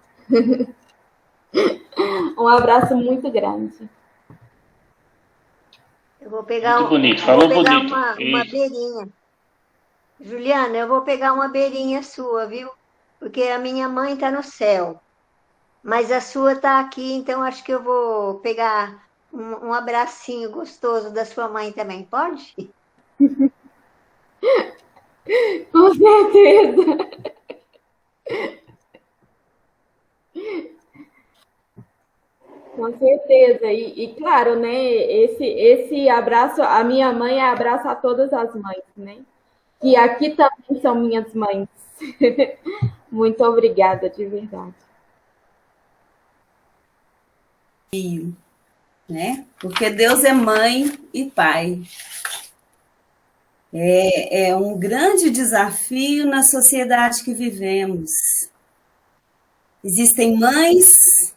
Um abraço muito grande. Eu vou pegar, Muito bonito, falou bonito. uma beirinha. Juliana, eu vou pegar uma beirinha sua, viu? Porque a minha mãe está no céu, mas a sua está aqui, então acho que eu vou pegar um abracinho gostoso da sua mãe também, pode? Com certeza. Com certeza. E claro, né? Esse abraço, a minha mãe abraça a todas as mães, né? Que aqui também são minhas mães. Muito obrigada, de verdade. Né? Porque Deus é mãe e pai. É um grande desafio na sociedade que vivemos. Existem mães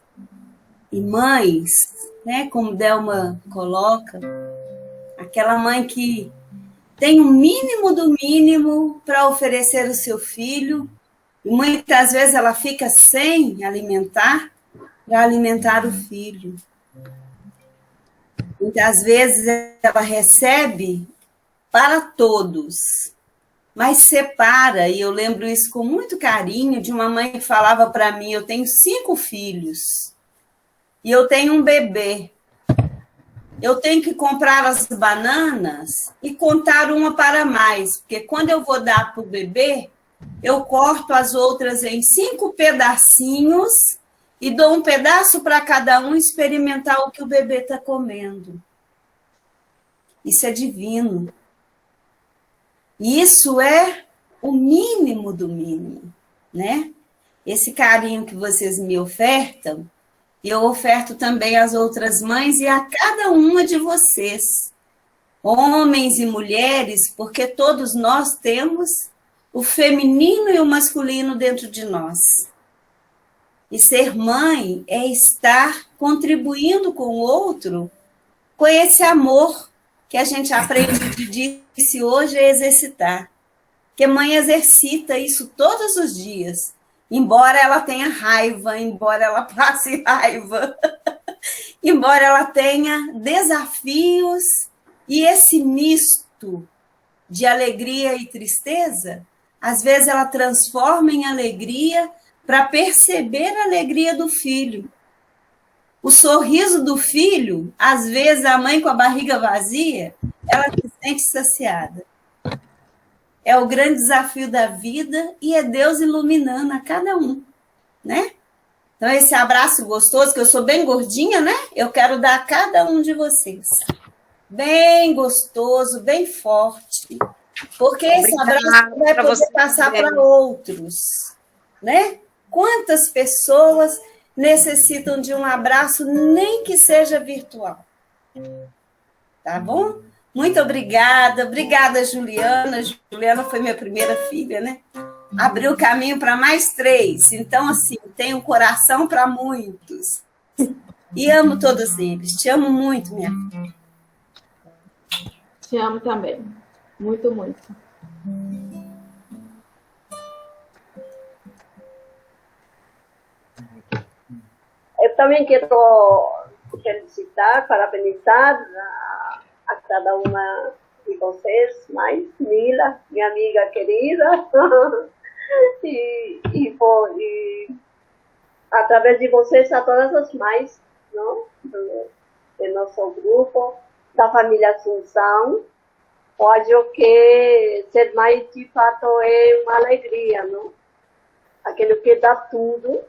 e mães, né? Como Delma coloca, aquela mãe que tem o mínimo do mínimo para oferecer ao seu filho, e muitas vezes ela fica sem alimentar para alimentar o filho. Muitas vezes ela recebe para todos, mas separa, e eu lembro isso com muito carinho, de uma mãe que falava para mim, eu tenho 5 filhos, e eu tenho um bebê. Eu tenho que comprar as bananas e contar uma para mais, porque quando eu vou dar para o bebê, eu corto as outras em 5 pedacinhos e dou um pedaço para cada um experimentar o que o bebê está comendo. Isso é divino. Isso é o mínimo do mínimo, né? Esse carinho que vocês me ofertam, eu oferto também às outras mães e a cada uma de vocês, homens e mulheres, porque todos nós temos o feminino e o masculino dentro de nós. E ser mãe é estar contribuindo com o outro, com esse amor que a gente aprende de disse hoje é exercitar. Que a mãe exercita isso todos os dias, embora ela tenha raiva, embora ela passe raiva, embora ela tenha desafios, e esse misto de alegria e tristeza, às vezes ela transforma em alegria para perceber a alegria do filho. O sorriso do filho, às vezes a mãe com a barriga vazia, ela se sente saciada. É o grande desafio da vida e é Deus iluminando a cada um, né? Então, esse abraço gostoso, que eu sou bem gordinha, né? Eu quero dar a cada um de vocês. Bem gostoso, bem forte. Porque esse abraço vai poder passar para outros, né? Quantas pessoas necessitam de um abraço, nem que seja virtual? Tá bom? Muito obrigada. Obrigada, Juliana. Juliana foi minha primeira filha, né? Abriu o caminho para mais 3. Então, assim, tenho coração para muitos. E amo todos eles. Te amo muito, minha filha. Te amo também. Muito, muito. Eu também quero felicitar, parabenizar a cada uma de vocês, mais Mila, minha amiga querida, e através de vocês a todas as mães, não? Do nosso grupo, da família Assunção. Eu acho que ser mãe de fato é uma alegria, não? Aquilo que dá tudo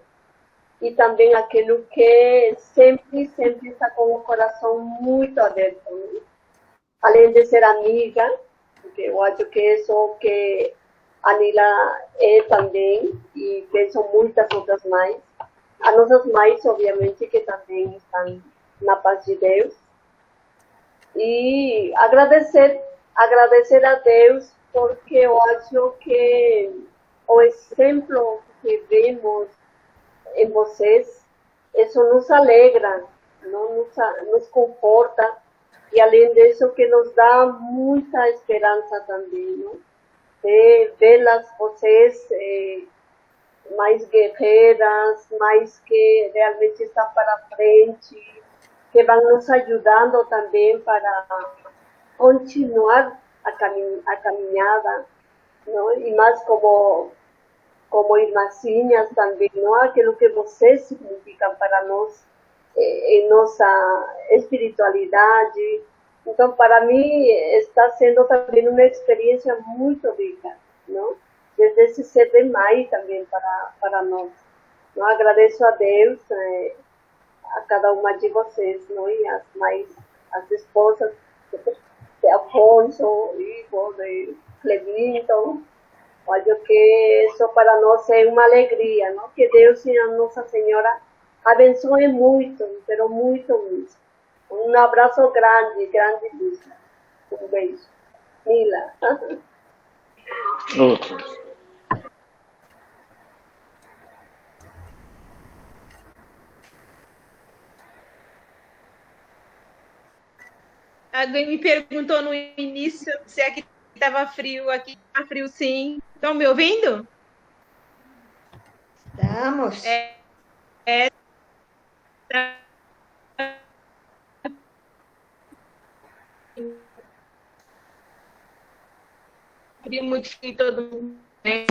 e também aquilo que sempre está com o coração muito aberto, não? Além de ser amiga, porque eu acho que isso que a Nila é também, e penso muitas outras mães, as nossas mães, obviamente, que também estão na paz de Deus, e agradecer a Deus, porque eu acho que o exemplo que vemos em vocês, isso nos alegra, não nos conforta, e além disso que nos dá muita esperança também, não? De vê-las vocês mais guerreiras, mais que realmente estão para frente, que vão nos ajudando também para continuar a caminhada, não? E mais como irmãzinhas também, não? Aquilo que vocês significam para nós, em nossa espiritualidade. Então, para mim, está sendo também uma experiência muito rica, não? Desde esse 7 de maio também para nós. Eu agradeço a Deus, a cada uma de vocês, não? E as mães, as esposas de Afonso, Igor, de Clevinton. Acho que isso para nós é uma alegria, não? Que Deus e a Nossa Senhora abençoe muito, pero muito mesmo. Um abraço grande, grande mesmo. Um beijo. Mila. Alguém me perguntou no início se aqui estava frio. Aqui está frio, sim. Estão me ouvindo? Estamos. Frio muito frio todo mundo, né?